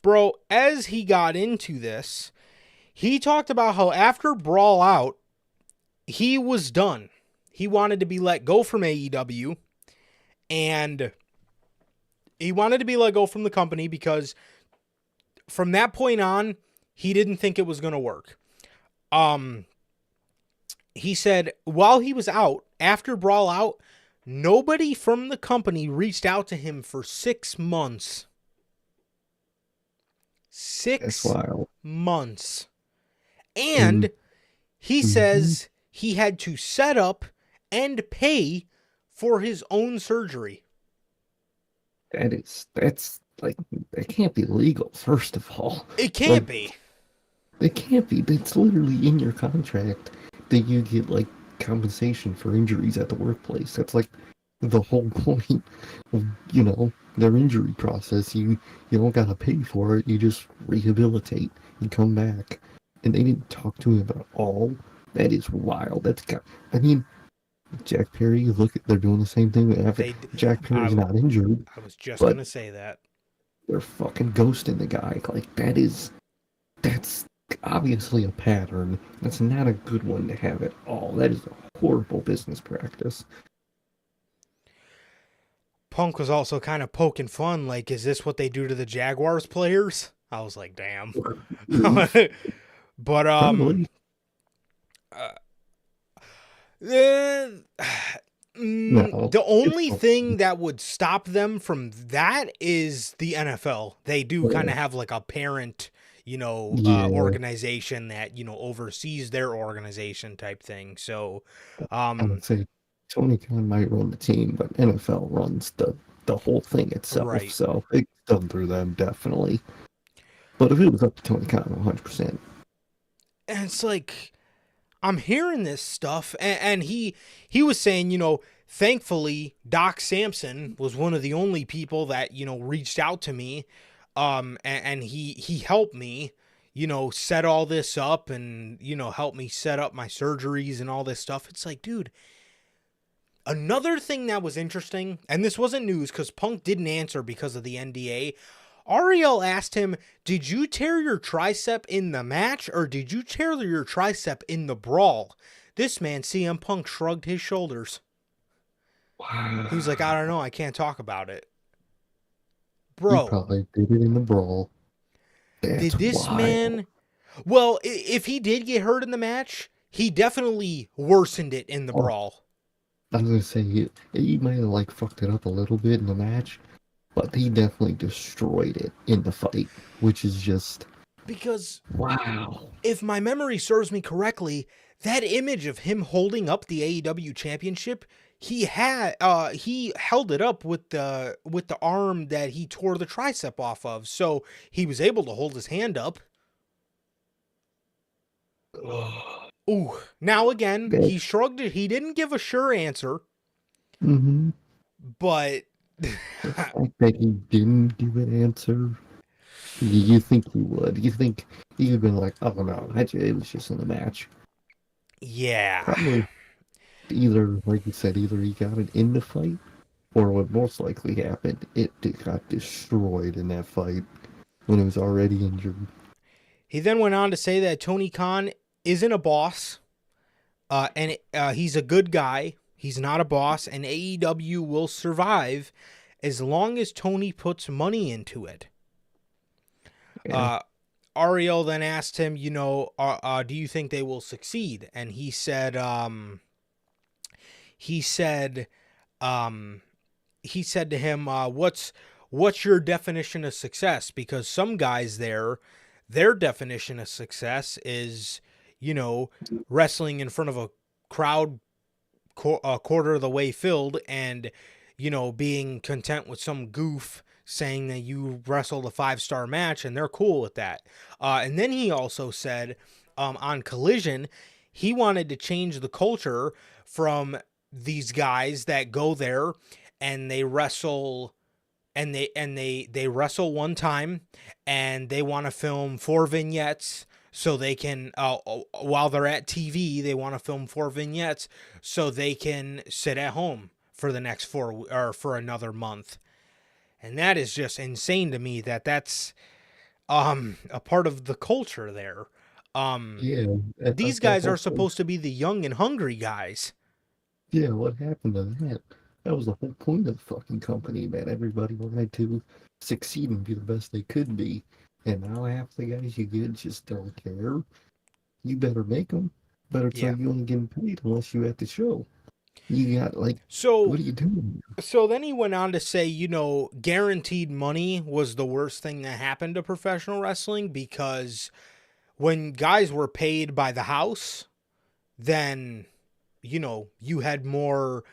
Bro, as he got into this, he talked about how after Brawl Out, he was done. He wanted to be let go from AEW, and he wanted to be let go from the company because from that point on, he didn't think it was going to work. He said while he was out, after Brawl Out, nobody from the company reached out to him for 6 months. 6 months. And he says he had to set up and pay for his own surgery. That's like, that can't be legal, first of all. It can't be. It can't be. It's literally in your contract that you get, like, compensation for injuries at the workplace. That's, like, the whole point of, their injury process. You don't gotta pay for it. You just rehabilitate and come back. And they didn't talk to him at all. That is wild. Jack Perry, they're doing the same thing. Jack Perry's not injured. I was just going to say that. They're fucking ghosting the guy. Like, that's obviously a pattern. That's not a good one to have at all. That is a horrible business practice. Punk was also kind of poking fun. Like, is this what they do to the Jaguars players? I was like, damn. But, the only thing that would stop them from that is the NFL. They do kind of have like a parent, organization that, oversees their organization type thing. So, I would say Tony Khan might run the team, but NFL runs the whole thing itself. Right. So it's done through them, definitely. But if it was up to Tony Khan, 100%. And it's like, I'm hearing this stuff, and he was saying, thankfully, Doc Samson was one of the only people that, reached out to me, and he helped me, set all this up and, help me set up my surgeries and all this stuff. It's like, dude, another thing that was interesting, and this wasn't news because Punk didn't answer because of the NDA. Ariel asked him, did you tear your tricep in the match or did you tear your tricep in the brawl? This man, CM Punk, shrugged his shoulders. Wow. He was like, I don't know. I can't talk about it. Bro. He probably did it in the brawl. Did this man... Well, if he did get hurt in the match, he definitely worsened it in the brawl. I was gonna say he might have like fucked it up a little bit in the match, but he definitely destroyed it in the fight, which is just Because wow. if my memory serves me correctly, that image of him holding up the AEW championship, he held it up with the arm that he tore the tricep off of. So he was able to hold his hand up. Ooh. Now again, That, he shrugged it. He didn't give a sure answer, mm-hmm. but The fact that he didn't give an answer, you think he would. You think he'd have been like, oh no, it was just in the match. yeah. Probably either, like you said, either he got it in the fight, or what most likely happened, it got destroyed in that fight when it was already injured. He then went on to say that Tony Khan isn't a boss, and he's a good guy. He's not a boss, and AEW will survive as long as Tony puts money into it. Yeah. Ariel then asked him, do you think they will succeed? And he said to him, what's your definition of success? Because some guys their definition of success is, wrestling in front of a crowd a quarter of the way filled and, being content with some goof saying that you wrestled a 5-star match and they're cool with that. And then he also said on Collision, he wanted to change the culture from these guys that go there and they wrestle and they wrestle one time and they want to film 4 vignettes so they can while they're at TV they want to film 4 vignettes so they can sit at home for the next 4 or for another month. And that is just insane to me that's a part of the culture there. Yeah. These guys are supposed to be the young and hungry guys. Yeah, what happened to that? That was the whole point of the fucking company, man. Everybody wanted to succeed and be the best they could be. And now half the guys you get just don't care. You better make them. Better tell Yeah. you ain't getting paid unless you at the show. You got like, So what are you doing? So then he went on to say, guaranteed money was the worst thing that happened to professional wrestling because when guys were paid by the house, then, you had more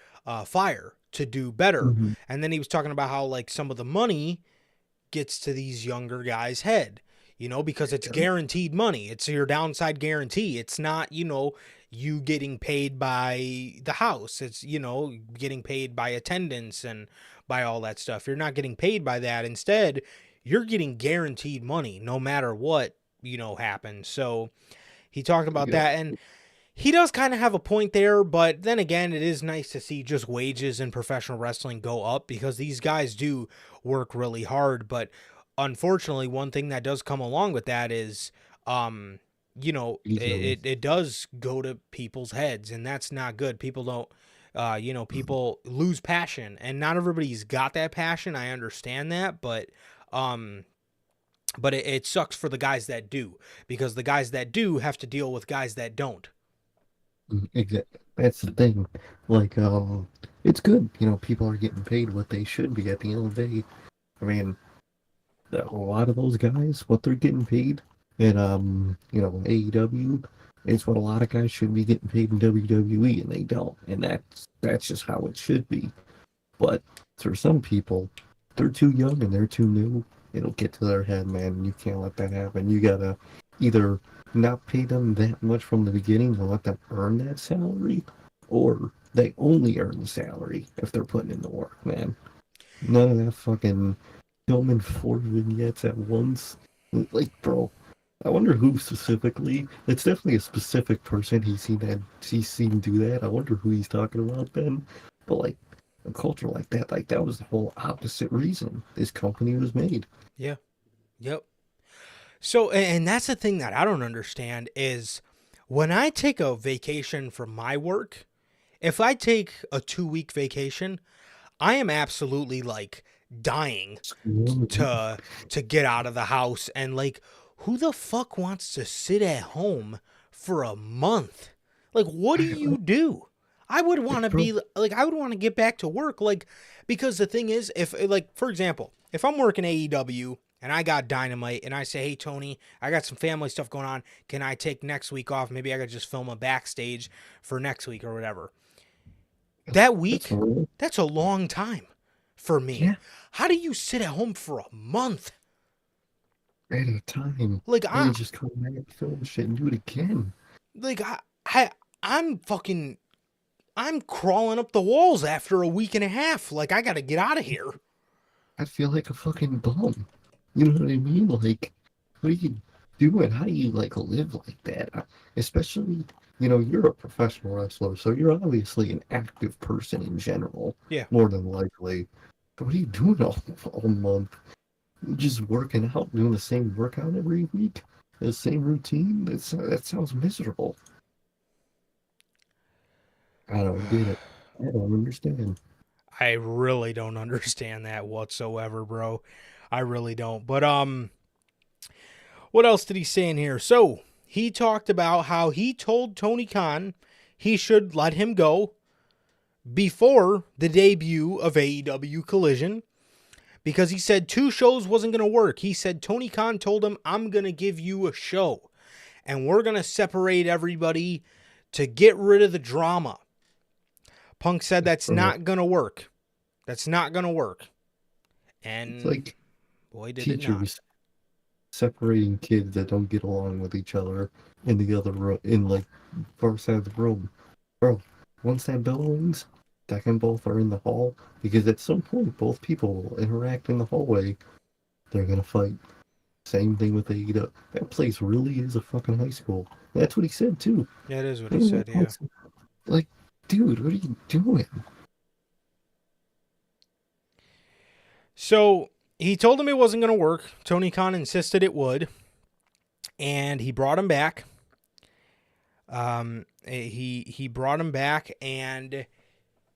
fire to do better. Mm-hmm. And then he was talking about how like some of the money gets to these younger guys' head, because it's guaranteed money. It's your downside guarantee. It's not, you getting paid by the house. It's, getting paid by attendance and by all that stuff. You're not getting paid by that. Instead, you're getting guaranteed money no matter what, happens. So he talked about that, and he does kind of have a point there, but then again, it is nice to see just wages in professional wrestling go up because these guys do work really hard. But unfortunately, one thing that does come along with that is, it does go to people's heads, and that's not good. People don't, people lose passion, and not everybody's got that passion. I understand that, but it sucks for the guys that do, because the guys that do have to deal with guys that don't. Exactly. That's the thing. Like, it's good. People are getting paid what they should be at the end of the day. I mean, a lot of those guys, what they're getting paid in, AEW, is what a lot of guys should be getting paid in WWE, and they don't. And that's just how it should be. But for some people, they're too young and they're too new. It'll get to their head, man. You can't let that happen. You gotta either not pay them that much from the beginning and let them earn that salary, or they only earn the salary if they're putting in the work, man. None of that fucking filming 4 vignettes at once. Like, bro, I wonder who specifically. It's definitely a specific person he's seen do that. I wonder who he's talking about then. But like a culture like that was the whole opposite reason this company was made. Yeah. Yep. So, and that's the thing that I don't understand is when I take a vacation from my work, if I take a 2-week vacation, I am absolutely like dying to get out of the house. And like, who the fuck wants to sit at home for a month? Like, what do you do? I would want to bro. be like, I would want to get back to work. Like, because the thing is, if like, for example, if I'm working AEW and I got Dynamite and I say, hey, Tony, I got some family stuff going on. Can I take next week off? Maybe I could just film a backstage for next week or whatever. That week, that's a long time for me. Yeah. How do you sit at home for a month? At a time. Like, You can just come back and film shit and do it again. Like, I'm crawling up the walls after a week and a half. Like, I got to get out of here. I feel like a fucking bum. You know what I mean? Like, what are you doing? How do you, like, live like that? Especially, you know, you're a professional wrestler, so you're obviously an active person in general. Yeah. More than likely. But what are you doing all month? Just working out, doing the same workout every week? The same routine? That sounds miserable. I don't get it. I don't understand. I really don't understand that whatsoever, bro. I really don't. But what else did he say in here? So he talked about how he told Tony Khan he should let him go before the debut of AEW Collision because he said 2 shows wasn't going to work. He said Tony Khan told him, I'm going to give you a show and we're going to separate everybody to get rid of the drama. Punk said that's not going to work. That's not going to work. And it's like boy, did teachers it not. separating kids that don't get along with each other in the other room, in like far side of the room. Bro, once that bell rings, second both are in the hall, because at some point both people will interact in the hallway. They're gonna fight. Same thing with AEW. That place really is a fucking high school. That's what he said too. That is what he said, yeah. Like, dude, what are you doing? So he told him it wasn't going to work. Tony Khan insisted it would. And he brought him back. He brought him back and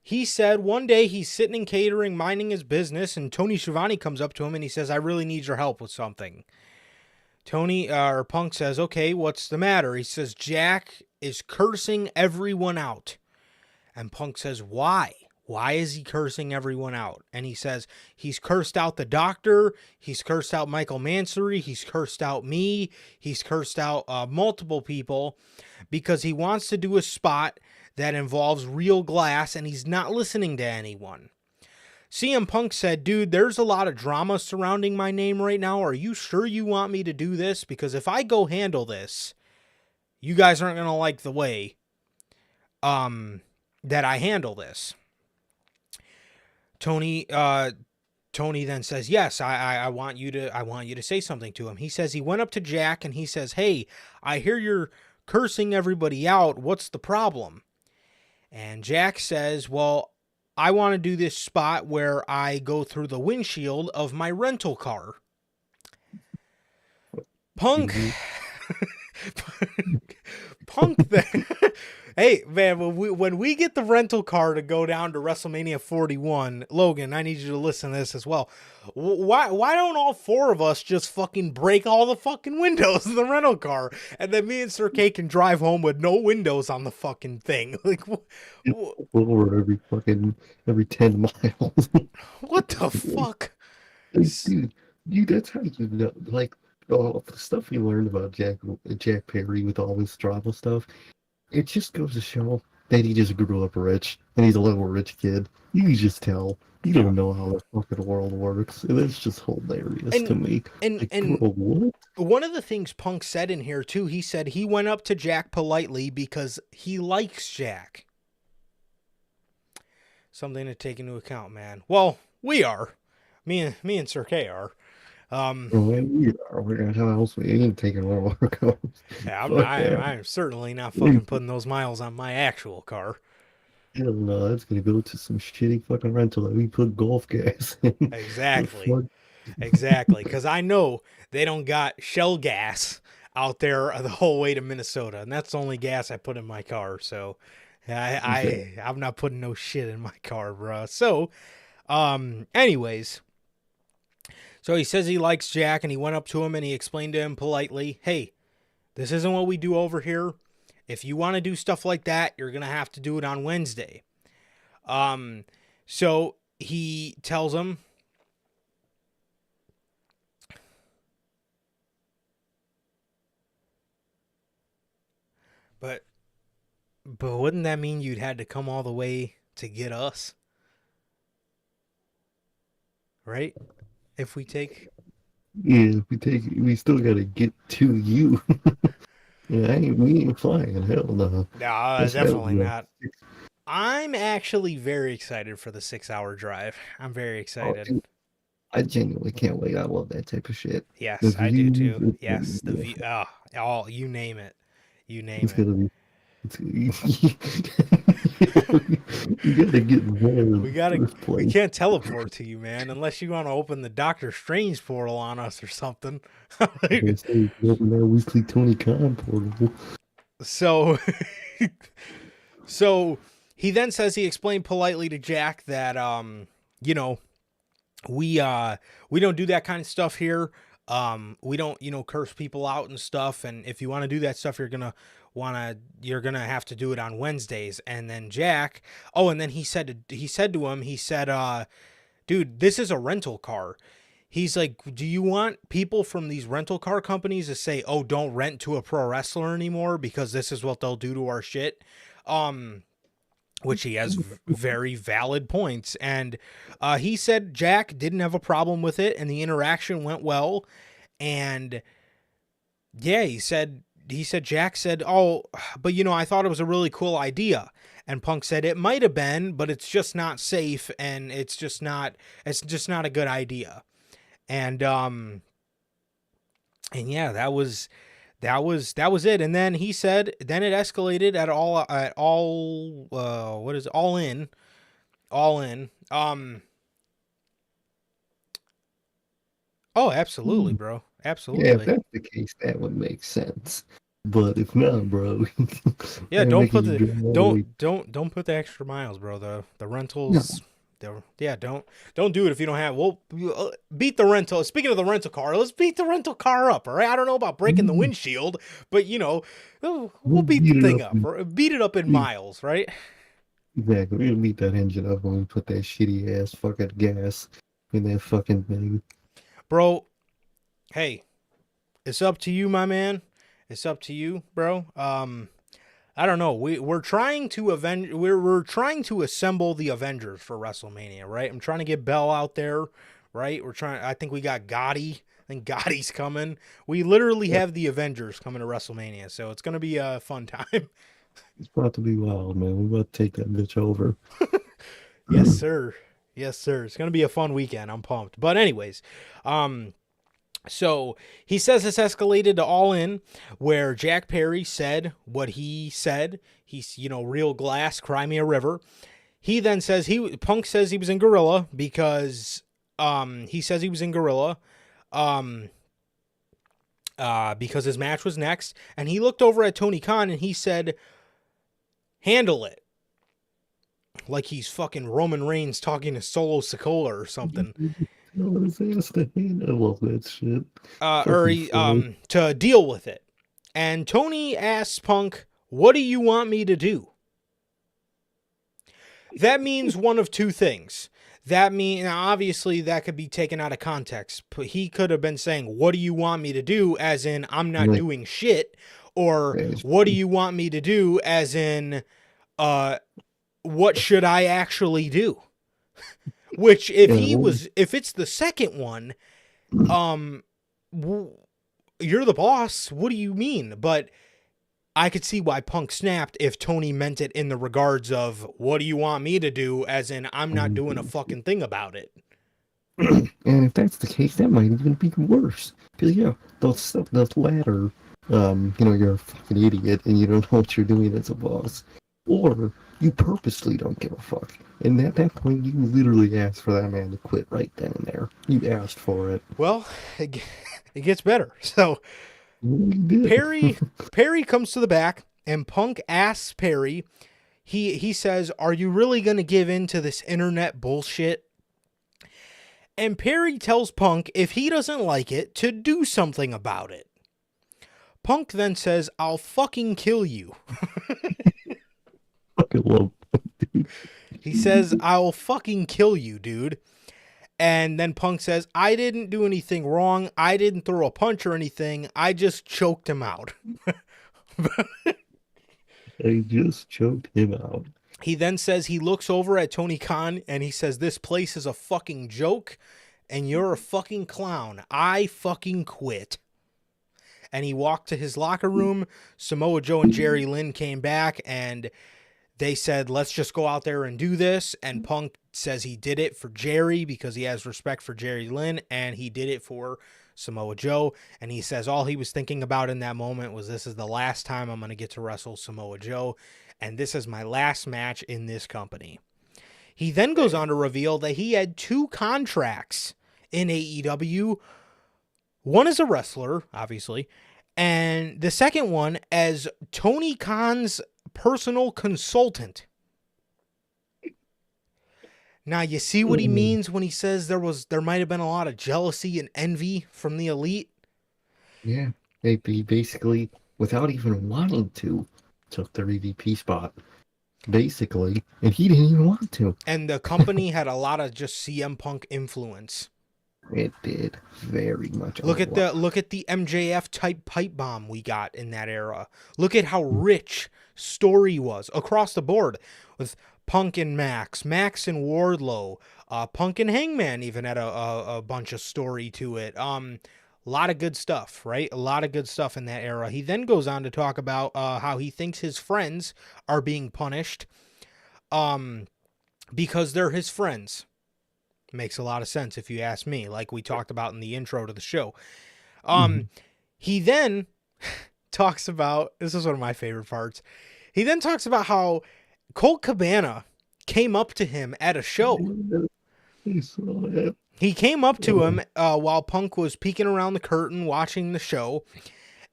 he said one day he's sitting in catering, minding his business, and Tony Schiavone comes up to him and he says, I really need your help with something. Punk says, okay, what's the matter? He says, Jack is cursing everyone out. And Punk says, why? Why is he cursing everyone out? And he says, he's cursed out the doctor. He's cursed out Michael Mansory. He's cursed out me. He's cursed out multiple people because he wants to do a spot that involves real glass and he's not listening to anyone. CM Punk said, dude, there's a lot of drama surrounding my name right now. Are you sure you want me to do this? Because if I go handle this, you guys aren't going to like the way that I handle this. Tony then says, yes, I want you to say something to him. He says he went up to Jack and he says, hey, I hear you're cursing everybody out. What's the problem? And Jack says, well, I want to do this spot where I go through the windshield of my rental car. Punk. Punk then. Hey, man, when we get the rental car to go down to WrestleMania 41, Logan, I need you to listen to this as well. Why don't all 4 of us just fucking break all the fucking windows in the rental car, and then me and Sir K can drive home with no windows on the fucking thing? Like, over every 10 miles. What the fuck? Like, dude, that's how you know. Like, all the stuff you learned about Jack Perry with all this drama stuff. It just goes to show that he just grew up rich, and he's a little rich kid. You can just tell. You don't know how the fucking world works. And it's just hilarious to me. And bro, what? One of the things Punk said in here, too, he said he went up to Jack politely because he likes Jack. Something to take into account, man. Well, we are. Me and Sir K are. We're gonna how else we ain't taking one of our cars. Yeah, I'm certainly not fucking putting those miles on my actual car. Hell no, that's gonna go to some shitty fucking rental that we put golf gas in. Exactly. Exactly. Because I know they don't got Shell gas out there the whole way to Minnesota, and that's the only gas I put in my car. So I'm not putting no shit in my car, bro. So, anyways. So he says he likes Jack, and he went up to him and he explained to him politely, hey, this isn't what we do over here. If you want to do stuff like that, you're going to have to do it on Wednesday. So he tells him, but wouldn't that mean you'd had to come all the way to get us? Right? If we take... Yeah, we still gotta get to you. Yeah, we ain't flying. Hell no. No, That's definitely hell, not. I'm actually very excited for the 6-hour drive. I'm very excited. dude, I genuinely can't wait. I love that type of shit. Yes, The I do views, too. Yes, the yeah, view. Oh, all you name it. You name it's it. gonna be. You gotta get there. We can't teleport to you, man, unless you want to open the Doctor Strange portal on us or something. They say open that weekly Tony Khan portal. So, so he then says he explained politely to Jack that you know, we don't do that kind of stuff here. We don't, curse people out and stuff. And if you want to do that stuff, you're gonna have to do it on Wednesdays. And then Jack, and then he said to him, dude, this is a rental car. He's like, do you want people from these rental car companies to say, oh, don't rent to a pro wrestler anymore because this is what they'll do to our shit? Which he has very valid points. And he said Jack didn't have a problem with it and the interaction went well. And yeah, he said Jack said, oh, but I thought it was a really cool idea. And Punk said it might have been, but it's just not safe and it's just not a good idea. And yeah, that was it. And then he said, then it escalated at all in. Oh, absolutely, bro. Absolutely. Yeah, if that's the case, that would make sense. But if not, bro, yeah, don't put the extra miles, bro. The rentals. No. Don't do it if you don't have. We'll beat the rental. Speaking of the rental car, let's beat the rental car up. All right, I don't know about breaking the windshield, but we'll beat the thing up. Beat it up in miles, right? Exactly. We'll beat that engine up when we put that shitty ass fucking gas in that fucking thing, bro. Hey, it's up to you, my man. It's up to you, bro. I don't know. We're trying to we're trying to assemble the Avengers for WrestleMania, right? I'm trying to get Bell out there, right? I think we got Gotti. I think Gotti's coming. We literally have the Avengers coming to WrestleMania, so it's gonna be a fun time. It's about to be wild, man. We're about to take that bitch over. Yes, sir. Yes, sir. It's gonna be a fun weekend. I'm pumped. But anyways, so he says this escalated to All In, where Jack Perry said what he said. He's, real glass, cry me a river. He then says Punk says he was in Gorilla because he says he was in Gorilla because his match was next. And he looked over at Tony Khan and he said, handle it. Like he's fucking Roman Reigns talking to Solo Sikoa or something. I love that shit. To deal with it. And Tony asks Punk, what do you want me to do? That means one of two things. Obviously that could be taken out of context. He could have been saying, what do you want me to do? As in, I'm not doing shit. Or what do you want me to do? As in, what should I actually do? Which, if it's the second one, you're the boss. What do you mean? But I could see why Punk snapped if Tony meant it in the regards of, what do you want me to do? As in, I'm not doing a fucking thing about it. And if that's the case, that might even be worse. Because, the latter, you're a fucking idiot and you don't know what you're doing as a boss. Or you purposely don't give a fuck. And at that point, you literally asked for that man to quit right then and there. You asked for it. Well, it gets better. So Perry comes to the back and Punk asks Perry, he says, are you really going to give in to this internet bullshit? And Perry tells Punk if he doesn't like it, to do something about it. Punk then says, "I'll fucking kill you." Fucking love. He says, "I'll fucking kill you, dude." And then Punk says, "I didn't do anything wrong. I didn't throw a punch or anything. I just choked him out." I just choked him out. He then says he looks over at Tony Khan and he says, "This place is a fucking joke and you're a fucking clown. I fucking quit." And he walked to his locker room. Samoa Joe and Jerry Lynn came back and they said, "Let's just go out there and do this." And Punk says he did it for Jerry because he has respect for Jerry Lynn, and he did it for Samoa Joe. And he says all he was thinking about in that moment was, this is the last time I'm going to get to wrestle Samoa Joe, and this is my last match in this company. He then goes on to reveal that he had 2 contracts in AEW. One as a wrestler, obviously, and the second one as Tony Khan's personal consultant. Now, you see what he means when he says there might have been a lot of jealousy and envy from the Elite? Yeah. He basically, without even wanting to, took the EVP spot. Basically. And he didn't even want to. And the company had a lot of just CM Punk influence. It did very much. Look at the MJF type pipe bomb we got in that era. Look at how rich story was across the board with Punk and Max and Wardlow, Punk and Hangman even had a bunch of story to it. A lot of good stuff, right? A lot of good stuff in that era. He then goes on to talk about how he thinks his friends are being punished because they're his friends. Makes a lot of sense if you ask me, like we talked about in the intro to the show. He then talks about, this is one of my favorite parts. He then talks about how Colt Cabana came up to him at a show. He came up to him while Punk was peeking around the curtain watching the show,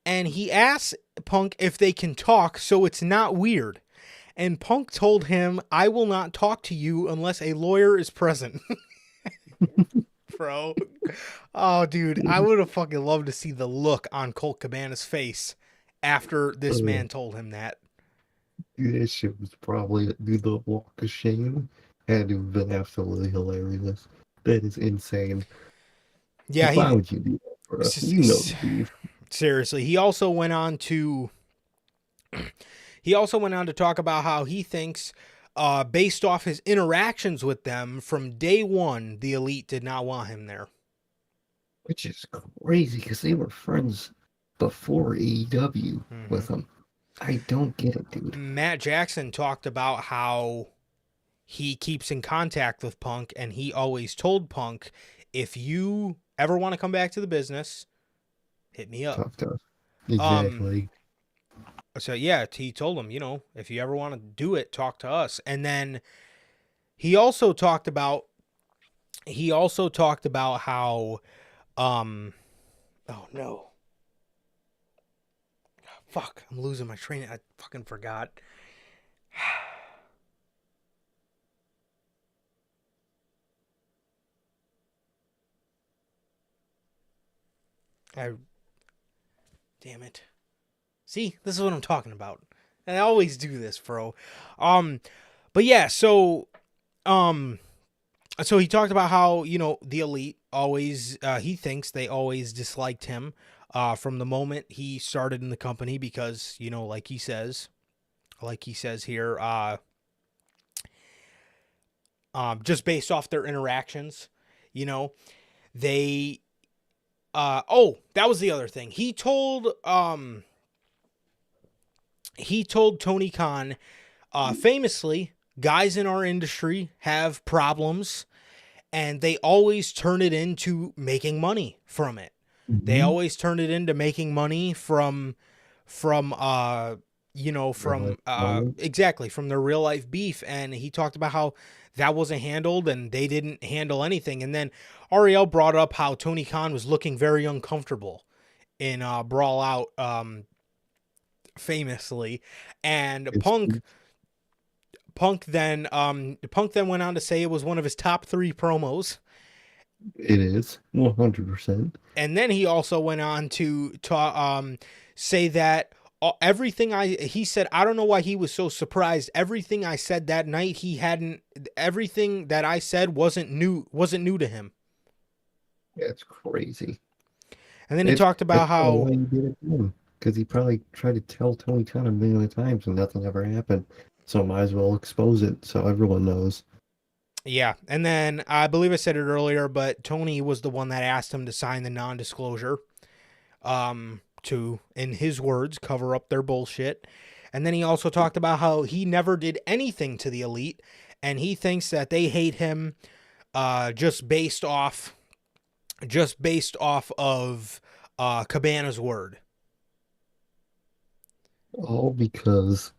and he asked Punk if they can talk so it's not weird. And Punk told him, "I will not talk to you unless a lawyer is present." Bro. Oh, dude, I would have fucking loved to see the look on Colt Cabana's face after this man told him that. That shit was probably the walk of shame. Had to have been absolutely hilarious. That is insane. Yeah, why would you do that, bro? You know the beef. Seriously, he also went on to talk about how he thinks, based off his interactions with them from day one, the Elite did not want him there. Which is crazy because they were friends before AEW with him. I don't get it, dude. Matt Jackson talked about how he keeps in contact with Punk, and he always told Punk, if you ever want to come back to the business, hit me up. Talk to us. Exactly. So yeah, he told him, if you ever want to do it, talk to us. And then he also talked about how, oh no. Fuck, I'm losing my train. I fucking forgot. Damn it. See, this is what I'm talking about. And I always do this, bro. But yeah, so he talked about how, the Elite always, he thinks they always disliked him from the moment he started in the company because, like he says here, just based off their interactions, they, that was the other thing. He told Tony Khan, famously, guys in our industry have problems and they always turn it into making money from it. They always turn it into making money from exactly, from their real life beef. And he talked about how that wasn't handled and they didn't handle anything. And then Ariel brought up how Tony Khan was looking very uncomfortable in Brawl Out, famously, and Punk then went on to say it was one of his top 3 promos, It is 100%. And then he also went on to say that he said, I don't know why he was so surprised. Everything I said that night, everything that I said wasn't new to him. It's crazy. And then he talked about how he did it then, because he probably tried to tell Tony Khan a million times and nothing ever happened. So might as well expose it so everyone knows. Yeah, and then I believe I said it earlier, but Tony was the one that asked him to sign the non-disclosure, to, in his words, cover up their bullshit. And then he also talked about how he never did anything to the Elite, and he thinks that they hate him, just based off of Cabana's word. All because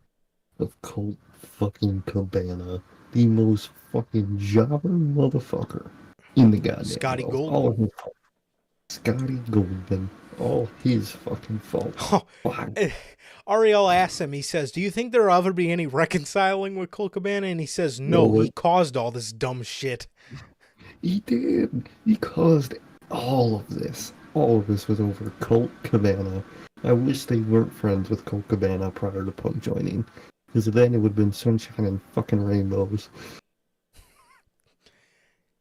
of Colt fucking Cabana, the most fucking jobber motherfucker in the goddamn Scotty world. Goldman. All of his fault. Scotty Goldman. All his fucking fault. Wow. Ariel asks him, he says, do you think there'll ever be any reconciling with Colt Cabana? And he says, no, he caused all this dumb shit. He did. He caused all of this. All of this was over Colt Cabana. I wish they weren't friends with Colt Cabana prior to Punk joining. Because then it would have been sunshine and fucking rainbows.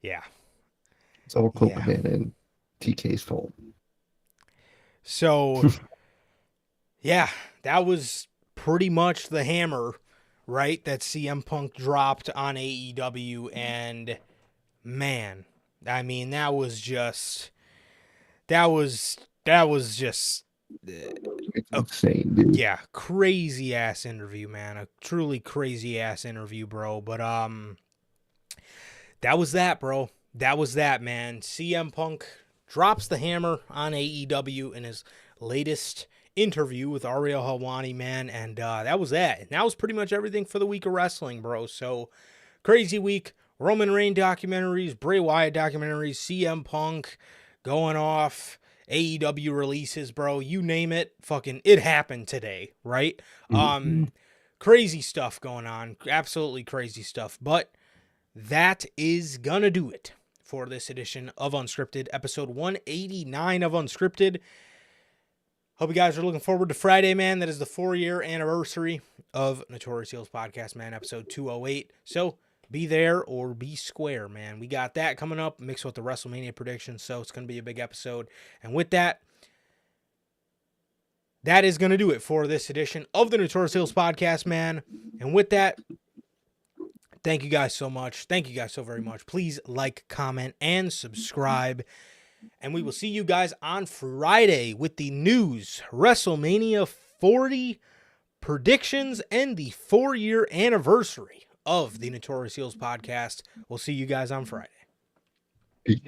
Yeah. It's all Colt Cabana and TK's fault. So, yeah, that was pretty much the hammer, right, that CM Punk dropped on AEW. And, man, I mean, that was just It's insane, dude. Yeah, crazy ass interview, man. A truly crazy ass interview, bro. But that was that, bro. That was that, man. CM Punk drops the hammer on AEW in his latest interview with Ariel Helwani, man. And that was that. And that was pretty much everything for the week of wrestling, bro. So, crazy week. Roman Reigns documentaries, Bray Wyatt documentaries, CM Punk going off, AEW releases, bro. You name it, fucking it happened today, right? Crazy stuff going on. Absolutely crazy stuff. But that is gonna do it for this edition of Unscripted, episode 189 of Unscripted. Hope you guys are looking forward to Friday, man. That is the 4-year anniversary of Notorious Podcast, man, episode 208. So be there or be square, man. We got that coming up, mixed with the WrestleMania predictions, so it's going to be a big episode. And with that, that is going to do it for this edition of the Notorious Podcast, man. And with that, thank you guys so much. Thank you guys so very much. Please like, comment, and subscribe. And we will see you guys on Friday with the news, WrestleMania 40 predictions, and the 4-year anniversary of the Notorious Heels podcast. We'll see you guys on Friday. Peace.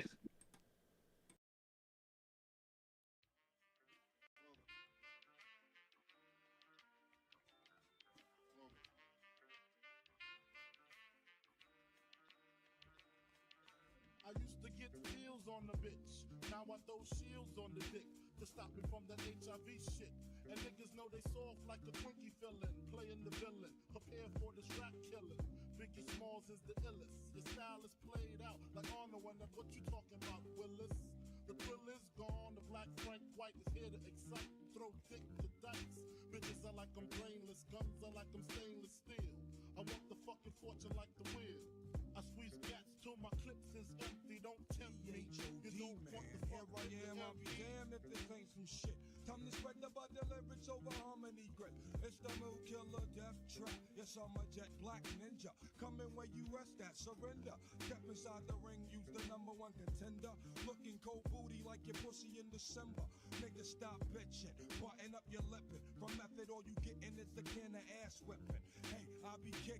I used to get pills on the bitch. Now I throw shields on the dick to stop me from that HIV shit. And niggas know they soft like a Twinkie fillin', playing the villain, prepare for this rap killing. Biggie Smalls is the illest. Your style is played out like Arnold, and that's what you talking about, Willis. The thrill is gone. The black Frank White is here to excite, throw dick to dice. Bitches are like I'm brainless, guns are like I'm stainless steel. I want the fucking fortune like the wheel. I squeeze cats till my clips is empty. Don't tempt me. You don't want the fuck Here I am, I'll be damned if this ain't some shit. Time to spread the butter lyrics over harmony grip. It's the Mill Killer Death Trap. Yes, I'm a jet black ninja. Coming where you rest at, surrender. Step inside the ring, use the #1 contender. Looking cold booty like your pussy in December. Nigga, stop bitching. Button up your lippin'. From method, all you gettin' is the can of ass whipping. Hey, I'll be kicking.